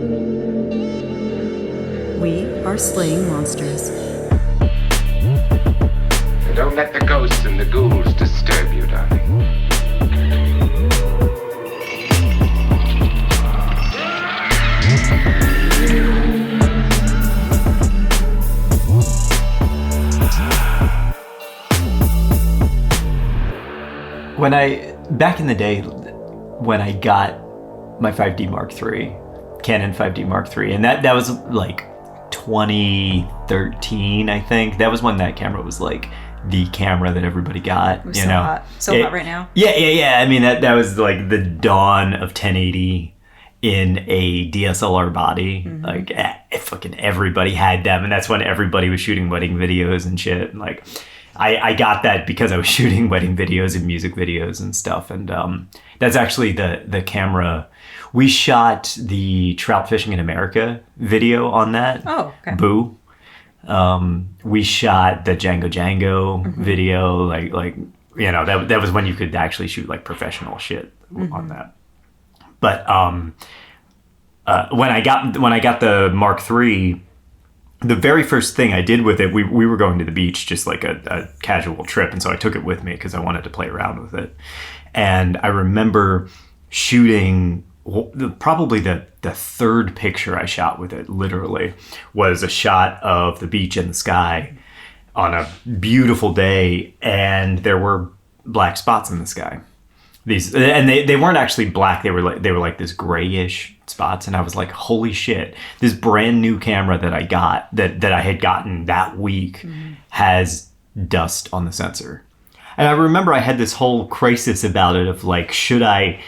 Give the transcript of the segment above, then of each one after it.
We are slaying monsters. Don't let the ghosts and the ghouls disturb you, darling. Back in the day, when I got my 5D Mark III, Canon 5D Mark III, and that was like 2013, I think. That was when that camera was like the camera that everybody got. It was so hot. So hot right now. Yeah. I mean, that was like the dawn of 1080 in a DSLR body. Mm-hmm. Like, fucking everybody had them, and that's when everybody was shooting wedding videos and shit. And like, I got that because I was shooting wedding videos and music videos and stuff. And that's actually the camera. We shot the Trout Fishing in America video on that. Oh, okay. Boo. We shot the Django mm-hmm. video. Like you know, that was when you could actually shoot like professional shit mm-hmm. on that. But when I got the Mark III, the very first thing I did with it, we were going to the beach, just like a casual trip. And so I took it with me because I wanted to play around with it. And I remember shooting, probably the third picture I shot with it, literally, was a shot of the beach and the sky on a beautiful day. And there were black spots in the sky. They weren't actually black. They were like this grayish spots. And I was like, holy shit, this brand new camera that I got, that I had gotten that week, mm-hmm. has dust on the sensor. And I remember I had this whole crisis about it of like, should I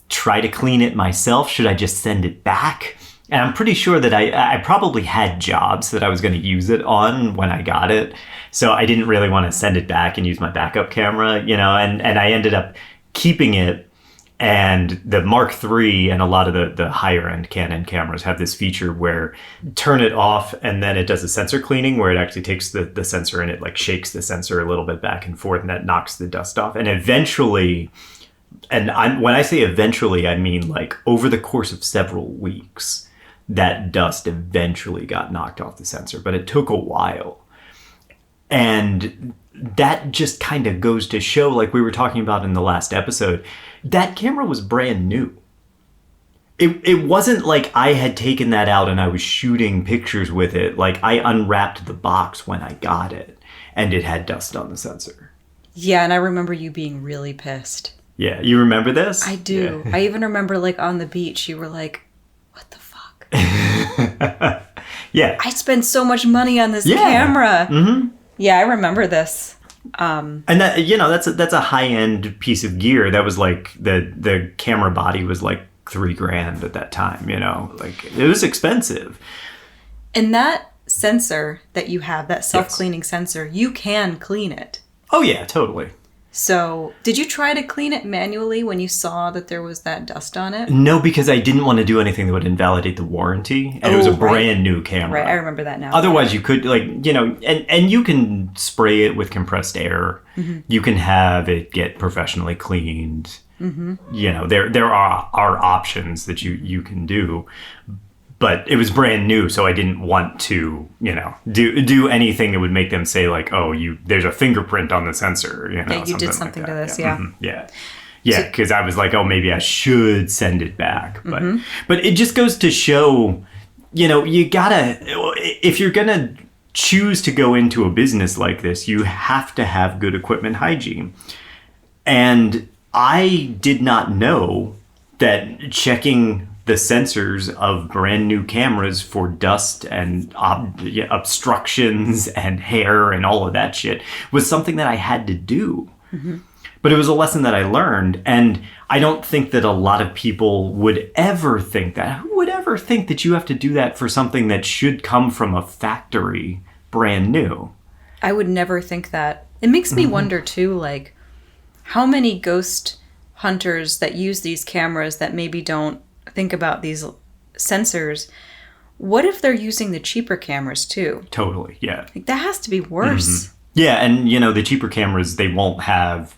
try to clean it myself? Should I just send it back? And I'm pretty sure that I probably had jobs that I was going to use it on when I got it. So I didn't really want to send it back and use my backup camera, you know, and I ended up keeping it. And the Mark III and a lot of the higher end Canon cameras have this feature where turn it off and then it does a sensor cleaning where it actually takes the sensor and it like shakes the sensor a little bit back and forth, and that knocks the dust off. And eventually, when I say eventually, I mean like over the course of several weeks, that dust eventually got knocked off the sensor, but it took a while. And that just kind of goes to show, like we were talking about in the last episode, that camera was brand new. It wasn't like I had taken that out and I was shooting pictures with it. Like I unwrapped the box when I got it and it had dust on the sensor. Yeah, and I remember you being really pissed. Yeah, you remember this? I do. Yeah. I even remember like on the beach, you were like, what the fuck? Yeah. I spent so much money on this camera. Mm-hmm. Yeah, I remember this. And that, you know, that's a high-end piece of gear. That was like the camera body was like $3,000 at that time, you know, like it was expensive. And that sensor that you have, that self-cleaning sensor, you can clean it. Oh yeah, totally. So did you try to clean it manually when you saw that there was that dust on it? No, because I didn't want to do anything that would invalidate the warranty. And it was a brand new camera. Right, I remember that now. Otherwise, you could, like, you know, and you can spray it with compressed air. Mm-hmm. You can have it get professionally cleaned. Mm-hmm. You know, there are options that you can do. But it was brand new, so I didn't want to, you know, do anything that would make them say like, "Oh, there's a fingerprint on the sensor." You know, yeah, you did something like to this, yeah. Mm-hmm. Yeah, because I was like, "Oh, maybe I should send it back." But it just goes to show, you know, you gotta, if you're gonna choose to go into a business like this, you have to have good equipment hygiene. And I did not know that checking the sensors of brand new cameras for dust and obstructions and hair and all of that shit was something that I had to do. Mm-hmm. But it was a lesson that I learned. And I don't think that a lot of people would ever think that. Who would ever think that you have to do that for something that should come from a factory brand new? I would never think that. It makes me wonder too, like, how many ghost hunters that use these cameras that maybe don't think about these sensors, what if they're using the cheaper cameras too? Totally, yeah. Like, that has to be worse. Mm-hmm. Yeah, and you know, the cheaper cameras, they won't have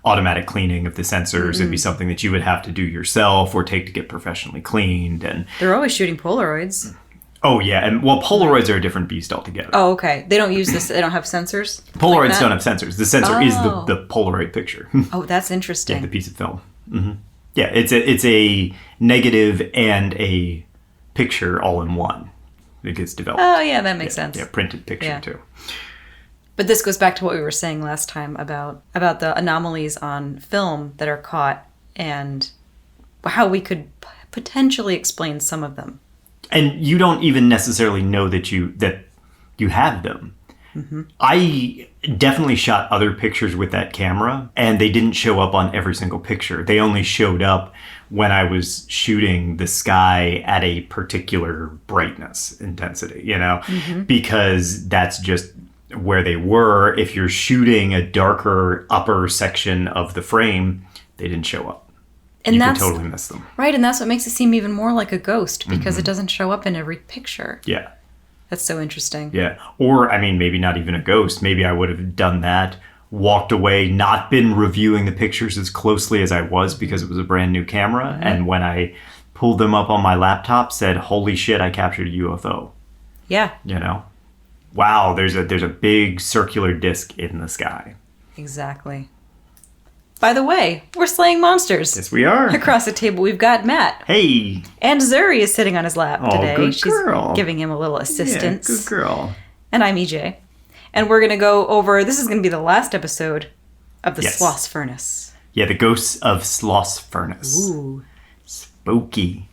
automatic cleaning of the sensors. It'd be something that you would have to do yourself or take to get professionally cleaned. And They're always shooting Polaroids. oh yeah, and well, Polaroids are a different beast altogether. Oh, okay. They don't use this. They don't have sensors. Polaroids like don't have sensors. The sensor is the Polaroid picture. Oh, that's interesting. Yeah, the piece of film. Yeah, it's a negative and a picture all in one. It gets developed. Oh, yeah, that makes sense. Yeah, printed picture too. But this goes back to what we were saying last time about the anomalies on film that are caught and how we could potentially explain some of them. And you don't even necessarily know that you have them. I definitely shot other pictures with that camera, and they didn't show up on every single picture. They only showed up when I was shooting the sky at a particular brightness intensity, because that's just where they were. If you're shooting a darker upper section of the frame, they didn't show up. And you could totally miss them. Right, and that's what makes it seem even more like a ghost, because it doesn't show up in every picture. Yeah. That's so interesting. Yeah. Or, I mean, maybe not even a ghost. Maybe I would have done that, walked away, not been reviewing the pictures as closely as I was because it was a brand new camera. And when I pulled them up on my laptop, said, holy shit, I captured a UFO. Yeah. Wow, there's a big circular disc in the sky. Exactly. By the way, we're slaying monsters. Yes, we are. Across the table, we've got Matt. Hey. And Zuri is sitting on his lap today. Good girl. She's giving him a little assistance. Yeah, good girl. And I'm EJ. And we're going to go over, this is going to be the last episode of the Sloss Furnace. Yeah, the ghosts of Sloss Furnace. Ooh. Spooky.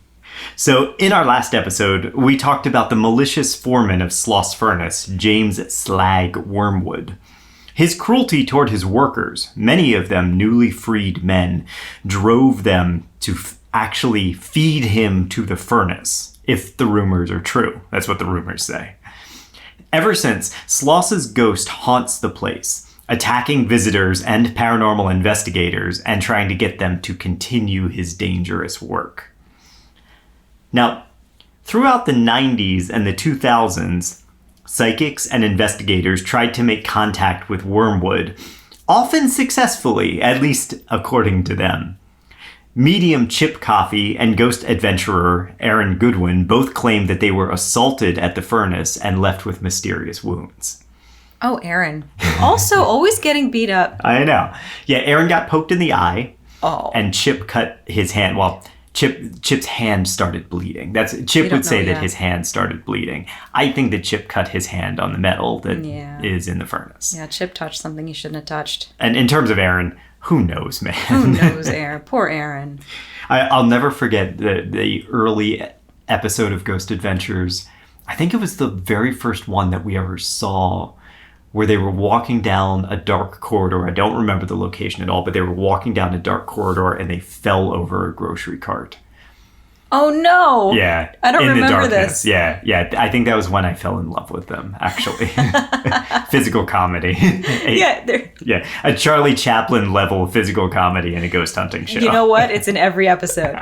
So in our last episode, we talked about the malicious foreman of Sloss Furnace, James Slag Wormwood. His cruelty toward his workers, many of them newly freed men, drove them to actually feed him to the furnace, if the rumors are true. That's what the rumors say. Ever since, Sloss's ghost haunts the place, attacking visitors and paranormal investigators and trying to get them to continue his dangerous work. Now, throughout the 90s and the 2000s, psychics and investigators tried to make contact with Wormwood, often successfully, at least according to them. Medium Chip Coffee and ghost adventurer Aaron Goodwin both claimed that they were assaulted at the furnace and left with mysterious wounds. Oh, Aaron. Also, always getting beat up. I know. Yeah, Aaron got poked in the eye. Oh. And Chip cut his hand. Well, Chip's hand started bleeding. Chip would say that his hand started bleeding. I think that Chip cut his hand on the metal that is in the furnace. Yeah, Chip touched something he shouldn't have touched. And in terms of Aaron, who knows, man? Who knows, Aaron? Poor Aaron. I'll never forget the early episode of Ghost Adventures. I think it was the very first one that we ever saw, where they were walking down a dark corridor. I don't remember the location at all, but they were walking down a dark corridor and they fell over a grocery cart. Oh, no. Yeah. I don't remember darkness. this. Yeah. I think that was when I fell in love with them, actually. Physical comedy. Yeah. A Charlie Chaplin level physical comedy in a ghost hunting show. You know what? It's in every episode.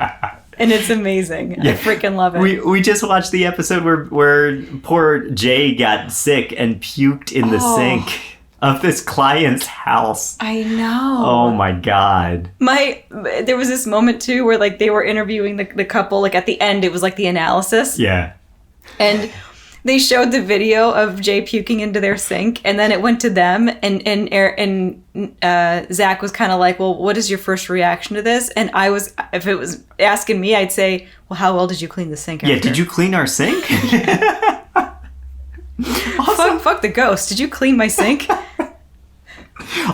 And it's amazing. Yeah. I freaking love it. We just watched the episode where poor Jay got sick and puked in the sink of this client's house. I know. Oh my God. There was this moment too where like they were interviewing the couple, like at the end it was like the analysis. Yeah. And they showed the video of Jay puking into their sink, and then it went to them, and Zach was kind of like, well, what is your first reaction to this? And I was, if it was asking me, I'd say, well, how well did you clean the sink after? Yeah, did you clean our sink? Fuck the ghost. Did you clean my sink?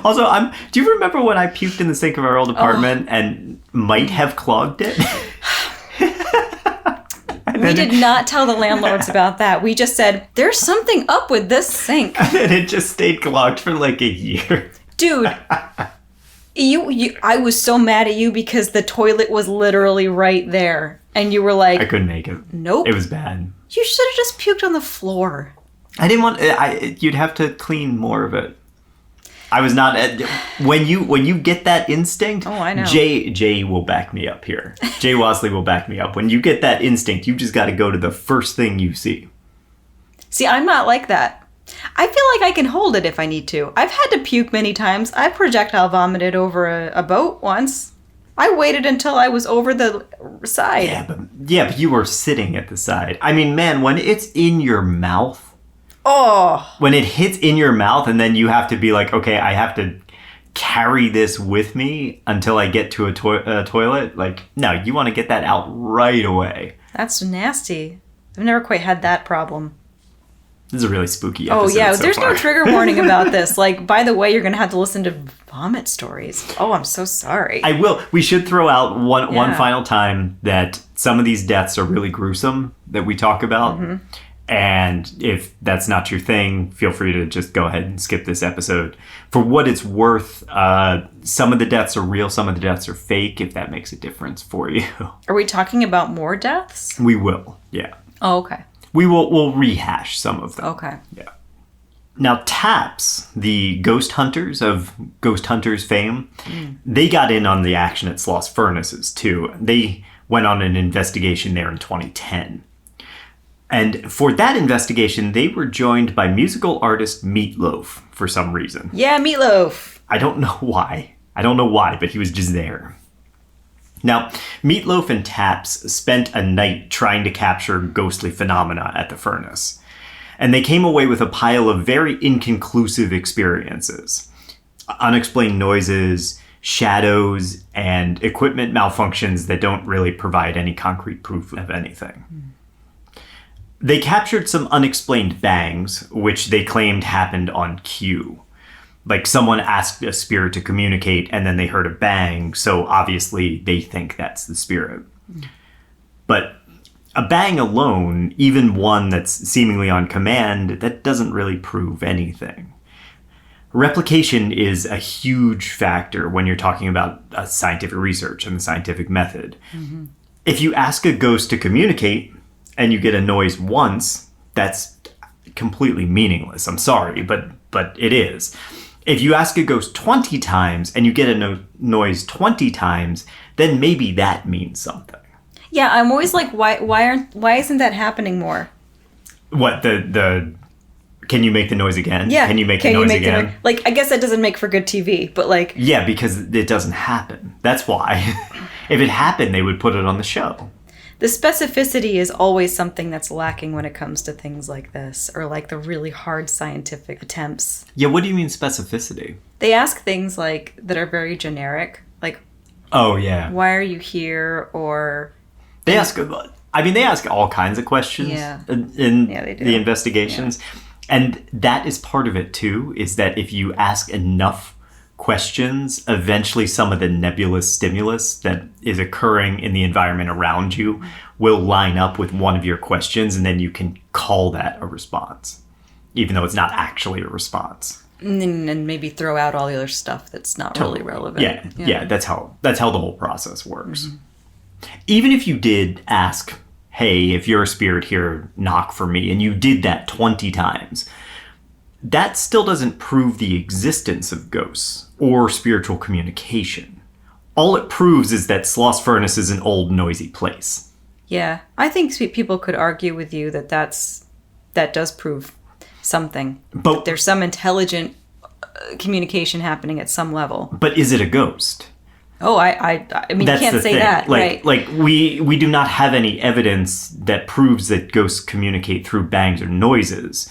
Also, do you remember when I puked in the sink of our old apartment and might have clogged it? We did not tell the landlords about that. We just said, there's something up with this sink. And it just stayed clogged for like a year. Dude, I was so mad at you because the toilet was literally right there. And you were like... I couldn't make it. Nope. It was bad. You should have just puked on the floor. I didn't want... you'd have to clean more of it. I was not... when you get that instinct... Oh, I know. Jay will back me up here. Jay Wasley will back me up. When you get that instinct, you just got to go to the first thing you see. See, I'm not like that. I feel like I can hold it if I need to. I've had to puke many times. I projectile vomited over a boat once. I waited until I was over the side. Yeah, but you were sitting at the side. I mean, man, when it's in your mouth. Oh. When it hits in your mouth and then you have to be like, okay, I have to carry this with me until I get to a toilet. Like, no, you want to get that out right away. That's nasty. I've never quite had that problem. This is a really spooky episode. Oh, yeah. So There's far. no trigger warning about this. Like, by the way, you're going to have to listen to vomit stories. Oh, I'm so sorry. I will. We should throw out one final time that some of these deaths are really gruesome that we talk about. Mm-hmm. And if that's not your thing, feel free to just go ahead and skip this episode. For what it's worth, some of the deaths are real, some of the deaths are fake, if that makes a difference for you. Are we talking about more deaths? We will, yeah. Oh, okay. We'll rehash some of them. Okay. Yeah. Now, Taps, the ghost hunters of Ghost Hunters fame, they got in on the action at Sloss Furnaces, too. They went on an investigation there in 2010. And for that investigation, they were joined by musical artist Meatloaf for some reason. Yeah, Meatloaf. I don't know why. But he was just there. Now, Meatloaf and Taps spent a night trying to capture ghostly phenomena at the furnace. And they came away with a pile of very inconclusive experiences. Unexplained noises, shadows, and equipment malfunctions that don't really provide any concrete proof of anything. They captured some unexplained bangs, which they claimed happened on cue. Like someone asked a spirit to communicate and then they heard a bang, so obviously they think that's the spirit. But a bang alone, even one that's seemingly on command, that doesn't really prove anything. Replication is a huge factor when you're talking about scientific research and the scientific method. Mm-hmm. If you ask a ghost to communicate and you get a noise once, that's completely meaningless. I'm sorry, but it is. If you ask a ghost 20 times and you get a noise 20 times, then maybe that means something. Yeah, I'm always like, why isn't that happening more? What, the can you make the noise again? Yeah. Can you make the noise again? Like, I guess that doesn't make for good TV, but like... Yeah, because it doesn't happen. That's why. If it happened, they would put it on the show. The specificity is always something that's lacking when it comes to things like this, or like the really hard scientific attempts. Yeah, what do you mean specificity? They ask things like that are very generic, like, oh yeah, why are you here? Or they ask all kinds of questions in the investigations. Yeah. And that is part of it too, is that if you ask enough questions, eventually some of the nebulous stimulus that is occurring in the environment around you will line up with one of your questions, and then you can call that a response, even though it's not actually a response. And maybe throw out all the other stuff that's not really relevant. Yeah, that's how the whole process works. Mm-hmm. Even if you did ask, hey, if you're a spirit here, knock for me, and you did that 20 times, that still doesn't prove the existence of ghosts or spiritual communication. All it proves is that Sloss Furnace is an old, noisy place. Yeah, I think people could argue with you that that does prove something. But there's some intelligent communication happening at some level. But is it a ghost? Oh, I mean, that's you can't say thing. that, right? Like, we do not have any evidence that proves that ghosts communicate through bangs or noises,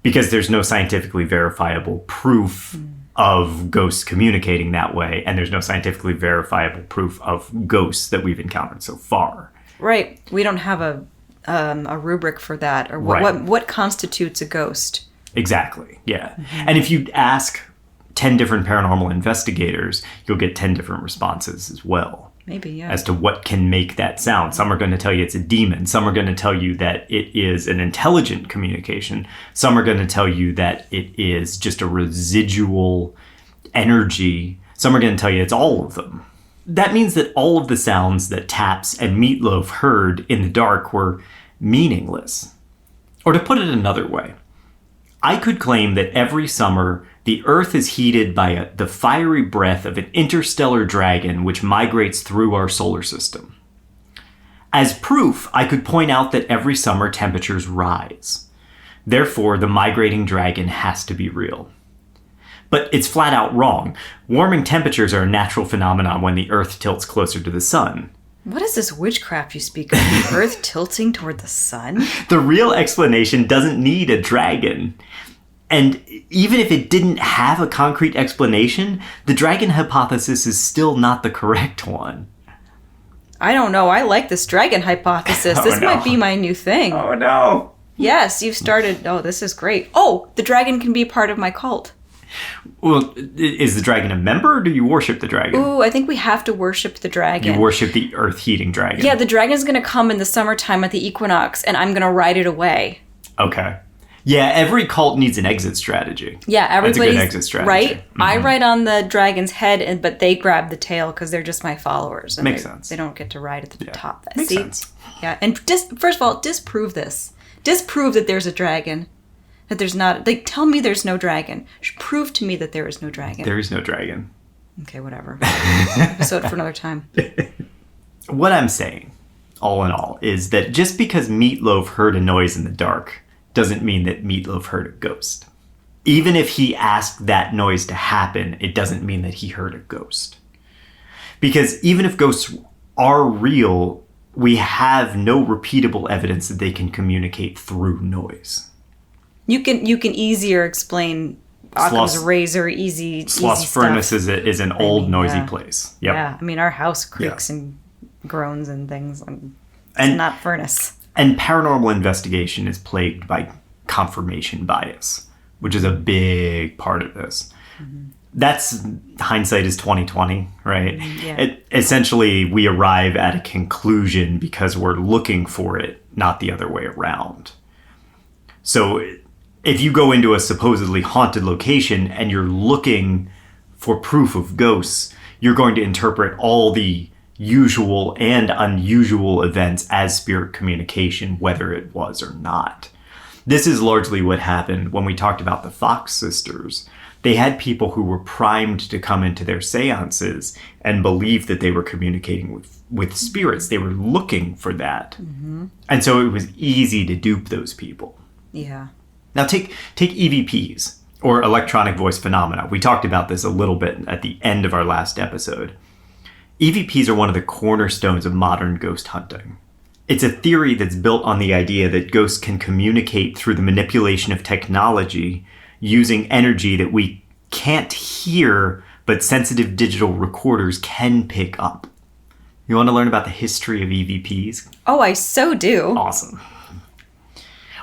because there's no scientifically verifiable proof of ghosts communicating that way, and there's no scientifically verifiable proof of ghosts that we've encountered so far. Right. We don't have a rubric for that, or what constitutes a ghost. Exactly. Yeah. Mm-hmm. And if you ask 10 different paranormal investigators, you'll get 10 different responses as well. Maybe, yeah. As to what can make that sound. Some are going to tell you it's a demon. Some are going to tell you that it is an intelligent communication. Some are going to tell you that it is just a residual energy. Some are going to tell you it's all of them. That means that all of the sounds that Taps and Meatloaf heard in the dark were meaningless. Or to put it another way, I could claim that every summer the Earth is heated by the fiery breath of an interstellar dragon which migrates through our solar system. As proof, I could point out that every summer temperatures rise. Therefore, the migrating dragon has to be real. But it's flat out wrong. Warming temperatures are a natural phenomenon when the Earth tilts closer to the sun. What is this witchcraft you speak of? The Earth tilting toward the sun? The real explanation doesn't need a dragon. And even if it didn't have a concrete explanation, the dragon hypothesis is still not the correct one. I don't know. I like this dragon hypothesis. This might be my new thing. Oh, no. Yes, you've started. Oh, this is great. Oh, the dragon can be part of my cult. Well, is the dragon a member, or do you worship the dragon? Ooh, I think we have to worship the dragon. You worship the earth-heating dragon. Yeah, the dragon's going to come in the summertime at the equinox, and I'm going to ride it away. Okay. Yeah, every cult needs an exit strategy. Yeah, everybody's... That's a good exit strategy. Right? Mm-hmm. I ride on the dragon's head, but they grab the tail because they're just my followers. And Makes sense. They don't get to ride at the top. Makes sense. Yeah, and first of all, disprove this. Disprove that there's a dragon. That there's not... Like, tell me there's no dragon. Prove to me that there is no dragon. There is no dragon. Okay, whatever. Episode for another time. What I'm saying, all in all, is that just because Meatloaf heard a noise in the dark doesn't mean that Meatloaf heard a ghost. Even if he asked that noise to happen, it doesn't mean that he heard a ghost. Because even if ghosts are real, we have no repeatable evidence that they can communicate through noise. You can easier explain Occam's razor, easy Sloss Furnaces is an old, noisy place. Yep. Yeah, I mean, our house creaks and groans and things. It's not furnace. And paranormal investigation is plagued by confirmation bias, which is a big part of this. Mm-hmm. That's hindsight is 2020, right? Yeah. Essentially, we arrive at a conclusion because we're looking for it, not the other way around. So if you go into a supposedly haunted location and you're looking for proof of ghosts, you're going to interpret all the usual and unusual events as spirit communication, whether it was or not. This is largely what happened when we talked about the Fox sisters. They had people who were primed to come into their seances and believe that they were communicating with spirits. They were looking for that. Mm-hmm. And so it was easy to dupe those people. Yeah. Now take EVPs, or electronic voice phenomena. We talked about this a little bit at the end of our last episode. EVPs are one of the cornerstones of modern ghost hunting. It's a theory that's built on the idea that ghosts can communicate through the manipulation of technology using energy that we can't hear, but sensitive digital recorders can pick up. You want to learn about the history of EVPs? Oh, I so do. Awesome.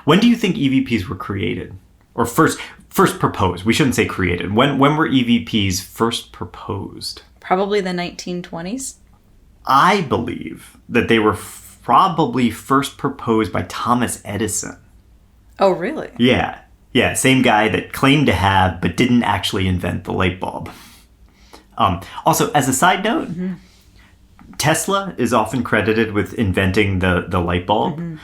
When do you think EVPs were created? Or first proposed? We shouldn't say created. When were EVPs first proposed? Probably the 1920s. I believe that they were probably first proposed by Thomas Edison. Oh, really? Yeah. Yeah, same guy that claimed to have, but didn't actually invent the light bulb. Also, as a side note, mm-hmm. Tesla is often credited with inventing the light bulb, mm-hmm.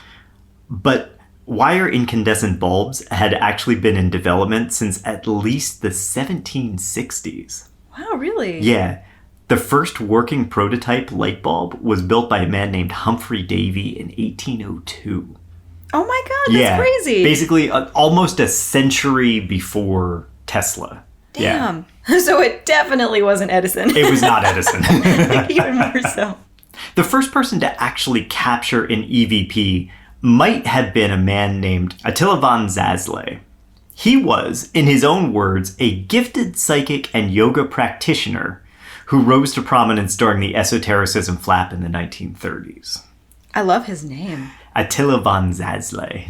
but wire incandescent bulbs had actually been in development since at least the 1760s. Wow, really? Yeah. The first working prototype light bulb was built by a man named Humphrey Davy in 1802. Oh my God, that's crazy. Basically, almost a century before Tesla. Damn. Yeah. So it definitely wasn't Edison. It was not Edison. Even more so. The first person to actually capture an EVP might have been a man named Attila von Zasley. He was, in his own words, a gifted psychic and yoga practitioner who rose to prominence during the esotericism flap in the 1930s. I love his name. Attila von Zasley.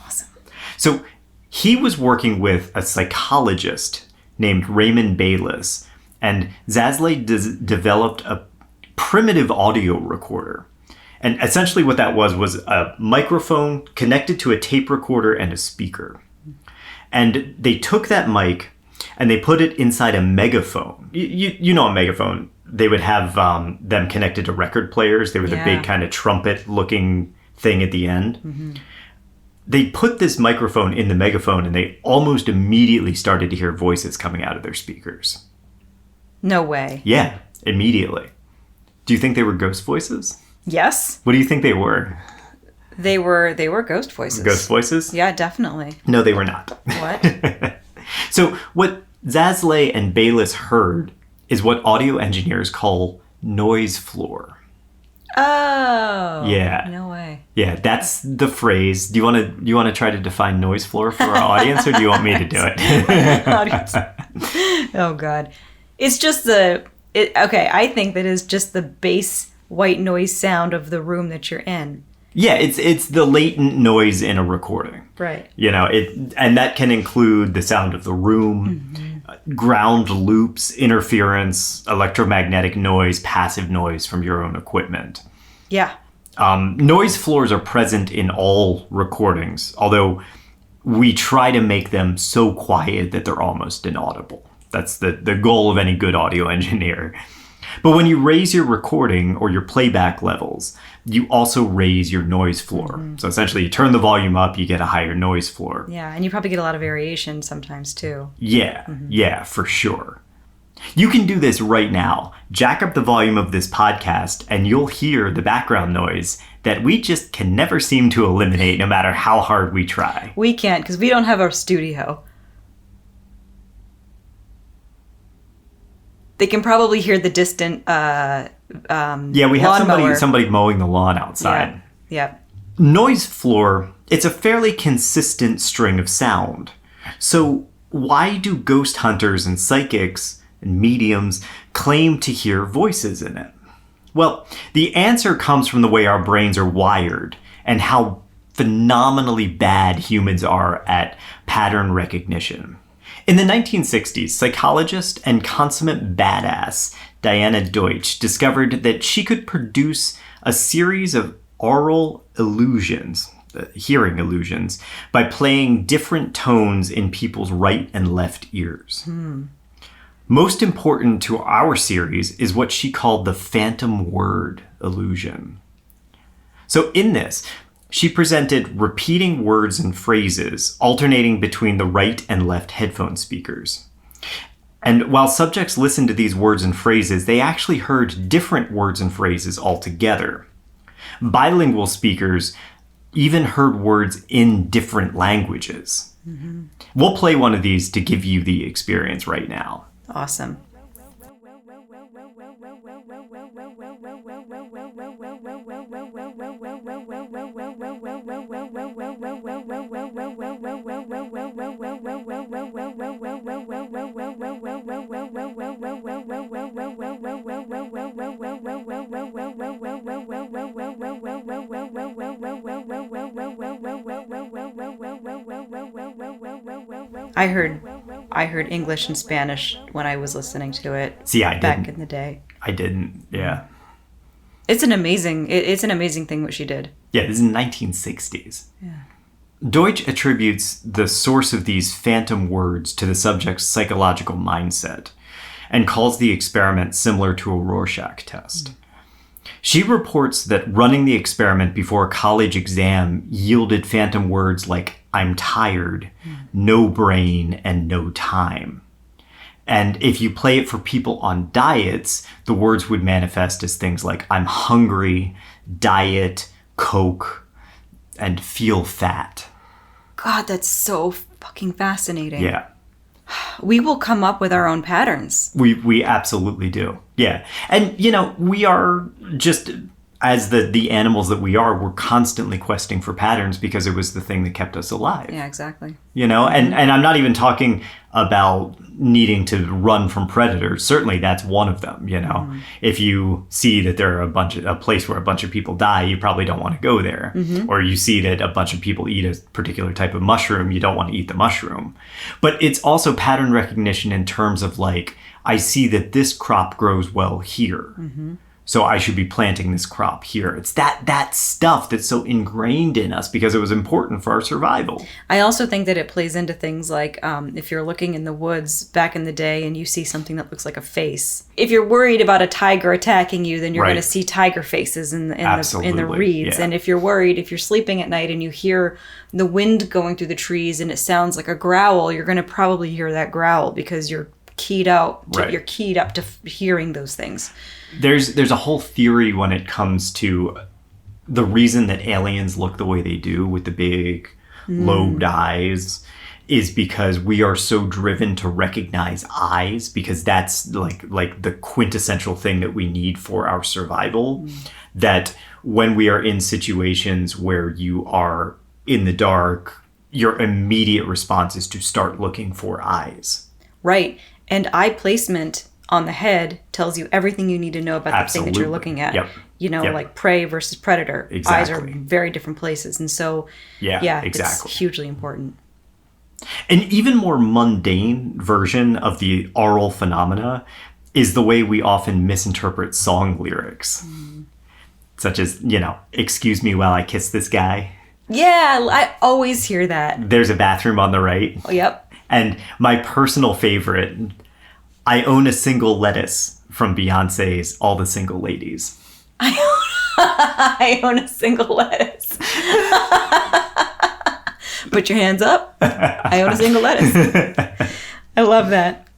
Awesome. So he was working with a psychologist named Raymond Bayliss, and Zasley developed a primitive audio recorder. And essentially what that was a microphone connected to a tape recorder and a speaker. And they took that mic and they put it inside a megaphone. You know a megaphone. They would have them connected to record players. They were the big kind of trumpet-looking thing at the end. Mm-hmm. They put this microphone in the megaphone and they almost immediately started to hear voices coming out of their speakers. No way. Yeah, immediately. Do you think they were ghost voices? Yes. What do you think they were? They were ghost voices. Ghost voices? Yeah, definitely. No, they were not. What? So what Zasley and Bayliss heard is what audio engineers call noise floor. Oh. Yeah. No way. Yeah, that's the phrase. Do you want to try to define noise floor for our audience, or do you want me to do it? Audience. Oh God. It's just okay, I think that is just the bass white noise sound of the room that you're in. Yeah, it's the latent noise in a recording. Right. And that can include the sound of the room, ground loops, interference, electromagnetic noise, passive noise from your own equipment. Yeah. Noise floors are present in all recordings, although we try to make them so quiet that they're almost inaudible. That's the goal of any good audio engineer. But when you raise your recording or your playback levels, you also raise your noise floor. So essentially you turn the volume up, you get a higher noise floor. Yeah, and you probably get a lot of variation sometimes too. Yeah, for sure. You can do this right now. Jack up the volume of this podcast and you'll hear the background noise that we just can never seem to eliminate no matter how hard we try. We can't because we don't have a studio. They can probably hear the distant yeah, we have somebody mowing the lawn outside. Yeah. Noise floor, it's a fairly consistent string of sound. So why do ghost hunters and psychics and mediums claim to hear voices in it? Well, the answer comes from the way our brains are wired and how phenomenally bad humans are at pattern recognition. In the 1960s, psychologist and consummate badass Diana Deutsch discovered that she could produce a series of aural illusions, hearing illusions, by playing different tones in people's right and left ears. Most important to our series is what she called the phantom word illusion. So in this, she presented repeating words and phrases, alternating between the right and left headphone speakers. And while subjects listened to these words and phrases, they actually heard different words and phrases altogether. Bilingual speakers even heard words in different languages. We'll play one of these to give you the experience right now. Awesome. I heard English and Spanish when I was listening to it. See, I back didn't. in the day. I didn't. Yeah. It's an amazing thing what she did. Yeah, this is 1960s. Yeah. Deutsch attributes the source of these phantom words to the subject's psychological mindset and calls the experiment similar to a Rorschach test. She reports that running the experiment before a college exam yielded phantom words like "I'm tired," "no brain," and "no time." And if you play it for people on diets, the words would manifest as things like "I'm hungry," "diet," "Coke," and "feel fat." God, that's so fucking fascinating. Yeah. We will come up with our own patterns. We absolutely do. Yeah. And, we are just, as the animals that we are, we're constantly questing for patterns because it was the thing that kept us alive. Yeah, exactly. And I'm not even talking about needing to run from predators. Certainly that's one of them, If you see that there are a place where a bunch of people die, you probably don't want to go there. Or you see that a bunch of people eat a particular type of mushroom, you don't want to eat the mushroom. But it's also pattern recognition in terms of like, I see that this crop grows well here. So I should be planting this crop here. It's that stuff that's so ingrained in us because it was important for our survival. I also think that it plays into things like if you're looking in the woods back in the day and you see something that looks like a face. If you're worried about a tiger attacking you, then you're going to see tiger faces in the reeds. Yeah. And if you're sleeping at night and you hear the wind going through the trees and it sounds like a growl, you're going to probably hear that growl because you're keyed up to hearing those things. There's a whole theory when it comes to the reason that aliens look the way they do with the big lobed eyes is because we are so driven to recognize eyes, because that's like the quintessential thing that we need for our survival. That when we are in situations where you are in the dark, your immediate response is to start looking for eyes. Right. And eye placement on the head tells you everything you need to know about the thing that you're looking at. Yep. You know, like prey versus predator. Exactly. Eyes are very different places. And so, exactly. It's hugely important. An even more mundane version of the aural phenomena is the way we often misinterpret song lyrics. Such as, excuse me while I kiss this guy. Yeah, I always hear that. There's a bathroom on the right. Oh, yep. And my personal favorite, I own a single lettuce from Beyonce's All the Single Ladies. I own a single lettuce. Put your hands up. I own a single lettuce. I love that.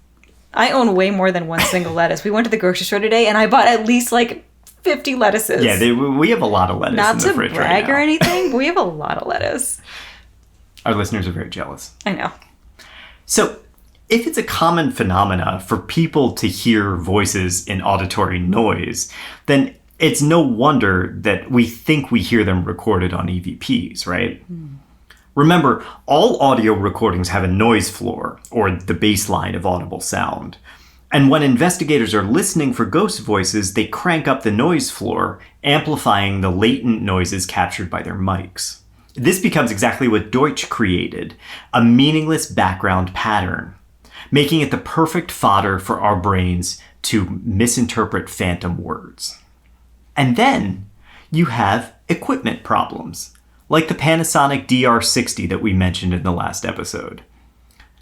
I own way more than one single lettuce. We went to the grocery store today and I bought at least 50 lettuces. Yeah, we have a lot of lettuce in the fridge right now. Not to brag or anything, but we have a lot of lettuce. Our listeners are very jealous. I know. So, if it's a common phenomena for people to hear voices in auditory noise, then it's no wonder that we think we hear them recorded on EVPs, right? Remember, all audio recordings have a noise floor, or the baseline of audible sound. And when investigators are listening for ghost voices, they crank up the noise floor, amplifying the latent noises captured by their mics. This becomes exactly what Deutsch created, a meaningless background pattern, making it the perfect fodder for our brains to misinterpret phantom words. And then you have equipment problems, like the Panasonic DR60 that we mentioned in the last episode.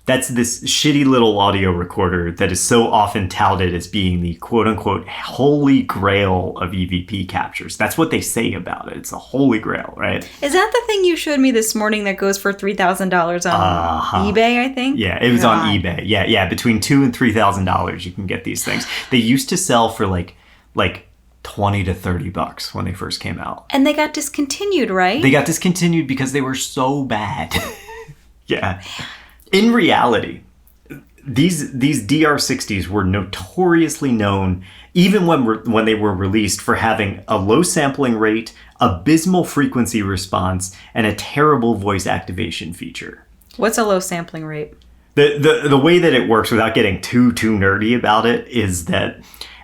That's this shitty little audio recorder that is so often touted as being the quote-unquote holy grail of EVP captures. That's what they say about it. It's a holy grail, right? Is that the thing you showed me this morning that goes for $3,000 on eBay, I think? Yeah, it was on eBay. Yeah, between $2,000 and $3,000 you can get these things. They used to sell for like $20 to $30 when they first came out. And they got discontinued, right? They got discontinued because they were so bad. Yeah. In reality, these DR60s were notoriously known, even when they were released, for having a low sampling rate, abysmal frequency response, and a terrible voice activation feature. What's a low sampling rate? The way that it works, without getting too nerdy about it, is that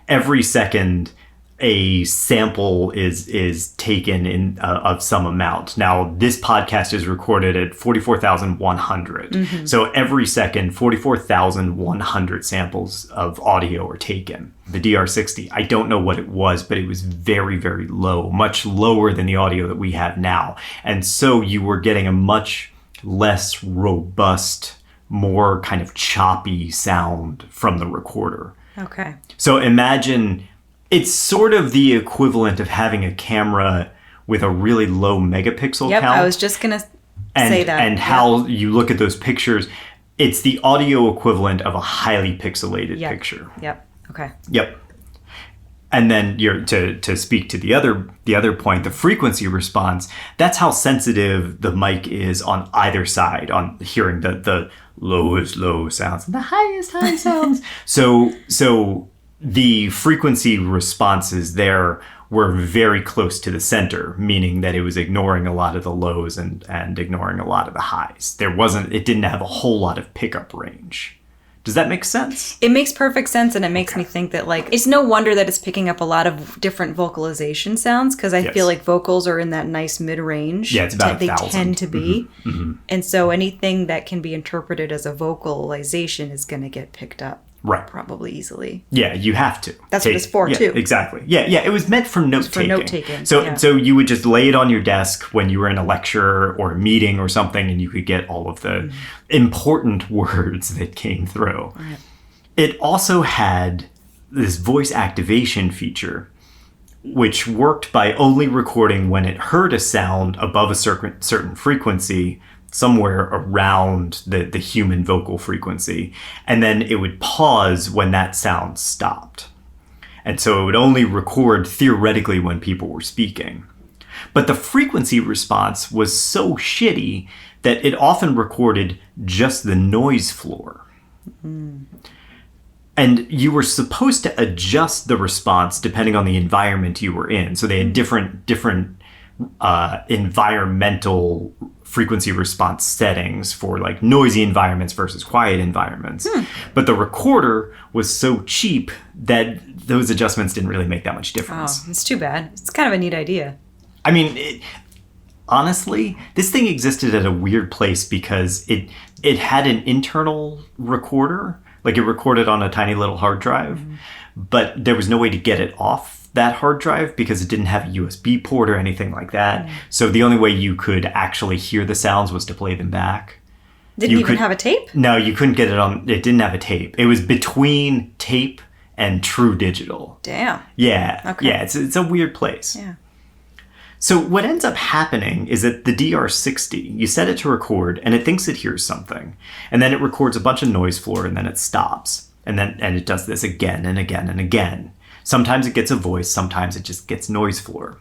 every second a sample is taken in of some amount. Now, this podcast is recorded at 44,100. Mm-hmm. So every second, 44,100 samples of audio are taken. The DR60, I don't know what it was, but it was very, very low, much lower than the audio that we have now. And so you were getting a much less robust, more kind of choppy sound from the recorder. Okay. So imagine... It's sort of the equivalent of having a camera with a really low megapixel count. I was just going to say that. And how you look at those pictures, it's the audio equivalent of a highly pixelated picture. Yep. Okay. Yep. And then to speak to the other point, the frequency response, that's how sensitive the mic is on either side on hearing the lowest low sounds and the highest high sounds. So the frequency responses there were very close to the center, meaning that it was ignoring a lot of the lows and ignoring a lot of the highs. It didn't have a whole lot of pickup range. Does that make sense? It makes perfect sense, and it makes me think that it's no wonder that it's picking up a lot of different vocalization sounds, because I feel like vocals are in that nice mid-range. Yeah, it's about 1,000. They tend to be. Mm-hmm. Mm-hmm. And so anything that can be interpreted as a vocalization is going to get picked up. Right. Probably easily. Yeah, you have to. That's what it's for, too. Exactly. Yeah, it was meant for note-taking. For note-taking, So you would just lay it on your desk when you were in a lecture or a meeting or something, and you could get all of the important words that came through. Right. It also had this voice activation feature, which worked by only recording when it heard a sound above a certain frequency, somewhere around the human vocal frequency, and then it would pause when that sound stopped. And so it would only record theoretically when people were speaking. But the frequency response was so shitty that it often recorded just the noise floor. And you were supposed to adjust the response depending on the environment you were in. So they had different environmental frequency response settings for like noisy environments versus quiet environments. But the recorder was so cheap that those adjustments didn't really make that much difference. Oh, it's too bad. It's kind of a neat idea. I mean, honestly, this thing existed at a weird place because it had an internal recorder. Like it recorded on a tiny little hard drive, but there was no way to get it off that hard drive because it didn't have a USB port or anything like that. So the only way you could actually hear the sounds was to play them back. Didn't even have a tape? No, you couldn't get it on. It didn't have a tape. It was between tape and true digital. Damn. Yeah. Okay. Yeah, it's a weird place. Yeah. So what ends up happening is that the DR60, you set it to record and it thinks it hears something. And then it records a bunch of noise floor and then it stops. And it does this again and again and again. Sometimes it gets a voice, sometimes it just gets noise floor.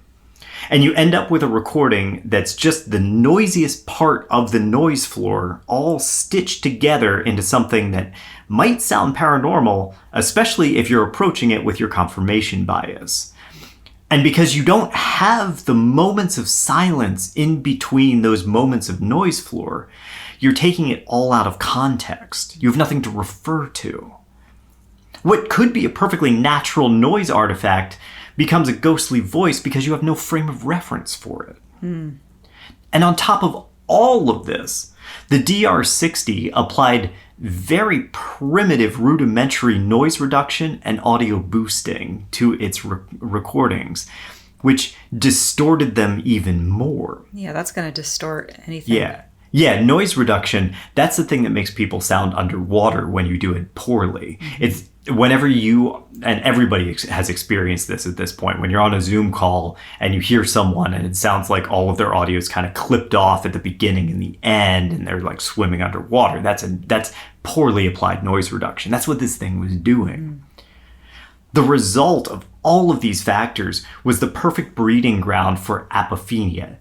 And you end up with a recording that's just the noisiest part of the noise floor all stitched together into something that might sound paranormal, especially if you're approaching it with your confirmation bias. And because you don't have the moments of silence in between those moments of noise floor, you're taking it all out of context. You have nothing to refer to. What could be a perfectly natural noise artifact becomes a ghostly voice because you have no frame of reference for it. And on top of all of this, the DR60 applied very primitive rudimentary noise reduction and audio boosting to its recordings, which distorted them even more. Yeah, that's going to distort anything. Yeah, noise reduction, that's the thing that makes people sound underwater when you do it poorly. It's whenever you, and everybody has experienced this at this point, when you're on a Zoom call and you hear someone and it sounds like all of their audio is kind of clipped off at the beginning and the end and they're like swimming underwater. That's poorly applied noise reduction. That's what this thing was doing. The result of all of these factors was the perfect breeding ground for apophenia,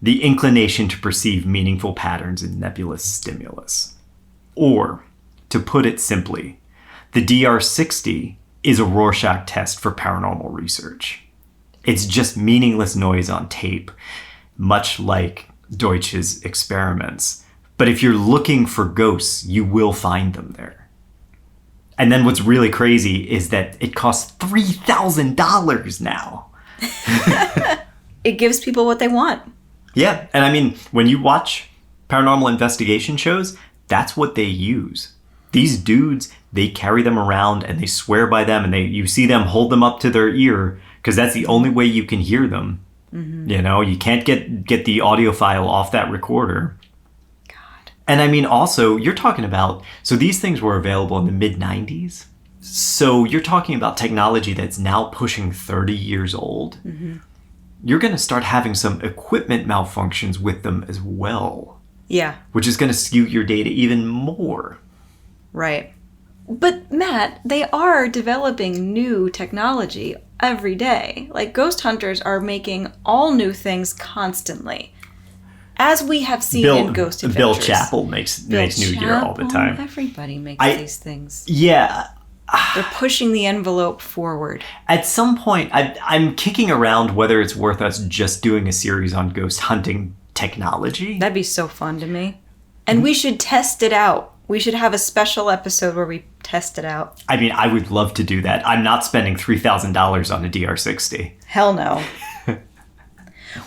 the inclination to perceive meaningful patterns in nebulous stimulus. Or, to put it simply, the DR60 is a Rorschach test for paranormal research. It's just meaningless noise on tape, much like Deutsch's experiments. But if you're looking for ghosts, you will find them there. And then what's really crazy is that it costs $3,000 now. It gives people what they want. Yeah, and I mean, when you watch paranormal investigation shows, that's what they use. These dudes, they carry them around and they swear by them and you see them hold them up to their ear because that's the only way you can hear them. You know, you can't get the audio file off that recorder. God. And I mean, also, you're talking about, so these things were available in the mid-90s. So you're talking about technology that's now pushing 30 years old. You're going to start having some equipment malfunctions with them as well. Yeah. Which is going to skew your data even more. Right. But Matt, they are developing new technology every day. Like ghost hunters are making all new things constantly. As we have seen in Ghost Adventures. Bill Chappell makes new gear all the time. Everybody makes these things. Yeah. They're pushing the envelope forward. At some point, I'm kicking around whether it's worth us just doing a series on ghost hunting technology. That'd be so fun to me. And we should test it out. We should have a special episode where we test it out. I mean, I would love to do that. I'm not spending $3,000 on a DR60. Hell no.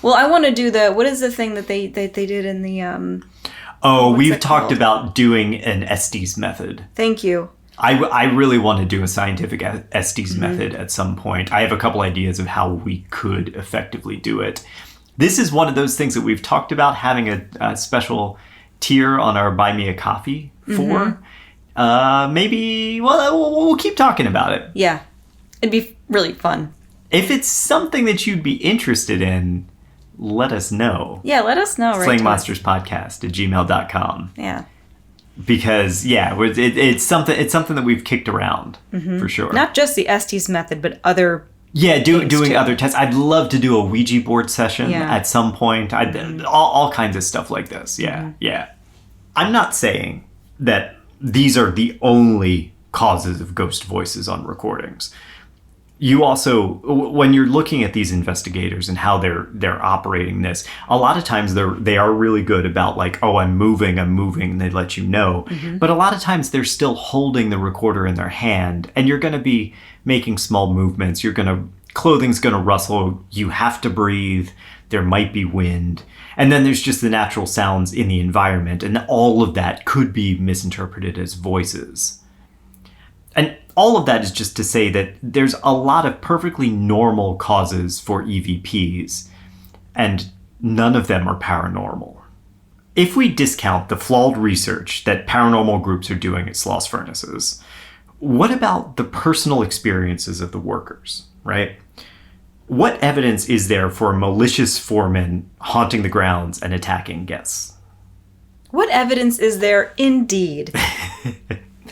Well, I want to do what is the thing that they did in the... we've talked about doing an Estes method. Thank you. I really want to do a scientific Estes method at some point. I have a couple ideas of how we could effectively do it. This is one of those things that we've talked about having a special tier on our Buy Me a Coffee for. Maybe, we'll keep talking about it. Yeah. It'd be really fun. If it's something that you'd be interested in, let us know. Yeah, let us know. SlayingMonstersPodcast@gmail.com. Yeah. Because it's something that we've kicked around for sure. Not just the Estes method, but other Yeah, doing too. other tests. I'd love to do a Ouija board session Yeah. at some point. All kinds of stuff like this. Yeah, yeah. I'm not saying that these are the only causes of ghost voices on recordings. You also, when you're looking at these investigators and how they're operating this, a lot of times they are really good about like, oh, I'm moving, and they let you know. But a lot of times they're still holding the recorder in their hand, and you're going to be making small movements. Clothing's going to rustle. You have to breathe. There might be wind. And then there's just the natural sounds in the environment, and all of that could be misinterpreted as voices. And all of that is just to say that there's a lot of perfectly normal causes for EVPs, and none of them are paranormal. If we discount the flawed research that paranormal groups are doing at Sloss Furnaces, what about the personal experiences of the workers, right? What evidence is there for a malicious foreman haunting the grounds and attacking guests? What evidence is there indeed?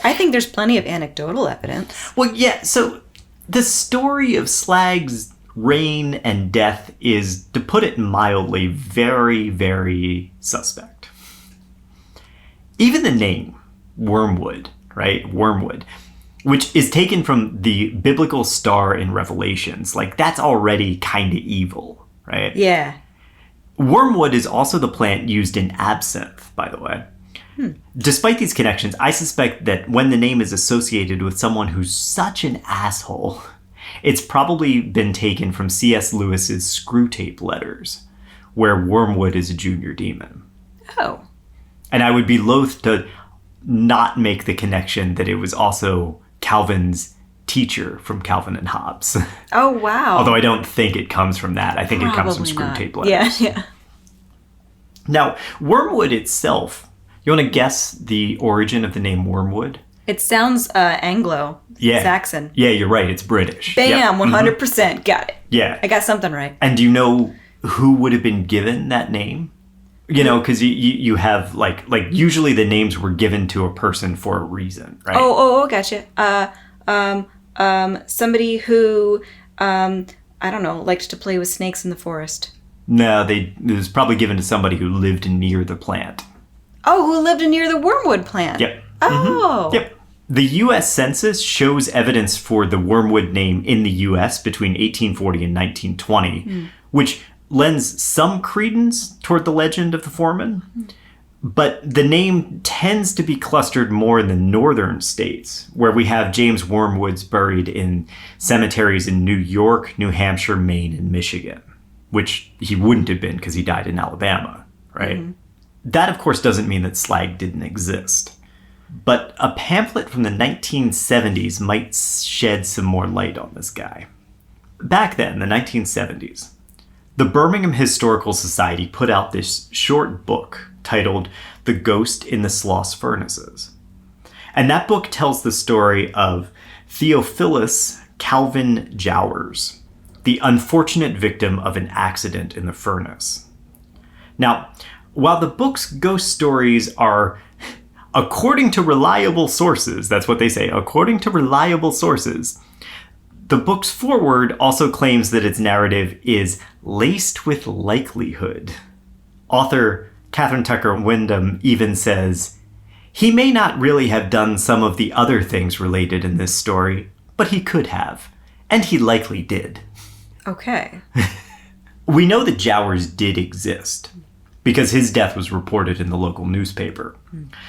I think there's plenty of anecdotal evidence. Well, yeah, so the story of Slag's reign and death is, to put it mildly, very, very suspect. Even the name, Wormwood, right? Wormwood, which is taken from the biblical star in Revelations. Like, that's already kind of evil, right? Yeah. Wormwood is also the plant used in absinthe, by the way. Despite these connections, I suspect that when the name is associated with someone who's such an asshole, it's probably been taken from C.S. Lewis's Screwtape Letters, where Wormwood is a junior demon. Oh. And I would be loath to not make the connection that it was also Calvin's teacher from Calvin and Hobbes. Oh, wow. Although I don't think it comes from that. I think it comes from Probably Screwtape not. Letters. Yeah. Now, Wormwood itself, you want to guess the origin of the name Wormwood? It sounds Anglo. Yeah. Saxon. Yeah, you're right. It's British. Bam, Yep. 100%. Got it. Yeah. I got something right. And do you know who would have been given that name? You know, because you have, like usually the names were given to a person for a reason, right? Oh, gotcha. Somebody who, I don't know, liked to play with snakes in the forest. No, it was probably given to somebody who lived near the plant. Oh, who lived near the wormwood plant. Yep. Oh. Yep. The U.S. Census shows evidence for the Wormwood name in the U.S. between 1840 and 1920, which lends some credence toward the legend of the foreman. But the name tends to be clustered more in the northern states, where we have James Wormwoods buried in cemeteries in New York, New Hampshire, Maine, and Michigan, which he wouldn't have been because he died in Alabama, right? That, of course, doesn't mean that Slag didn't exist. But a pamphlet from the 1970s might shed some more light on this guy. Back then, the 1970s, the Birmingham Historical Society put out this short book titled The Ghost in the Sloss Furnaces. And that book tells the story of Theophilus Calvin Jowers, the unfortunate victim of an accident in the furnace. Now, while the book's ghost stories are, according to reliable sources, that's what they say, according to reliable sources, the book's foreword also claims that its narrative is laced with likelihood. Author Catherine Tucker Wyndham even says, he may not really have done some of the other things related in this story, but he could have, and he likely did. Okay. We know that Jowers did exist, because his death was reported in the local newspaper.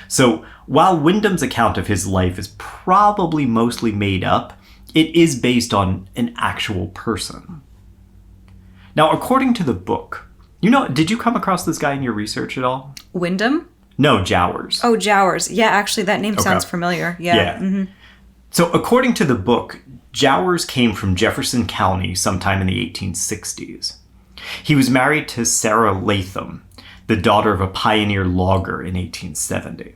So while Wyndham's account of his life is probably mostly made up, it is based on an actual person. Now, according to the book, did you come across this guy in your research at all? Wyndham? No, Jowers. Oh, Jowers. Yeah, actually, that name sounds familiar. Yeah. So according to the book, Jowers came from Jefferson County sometime in the 1860s. He was married to Sarah Latham, the daughter of a pioneer logger in 1870.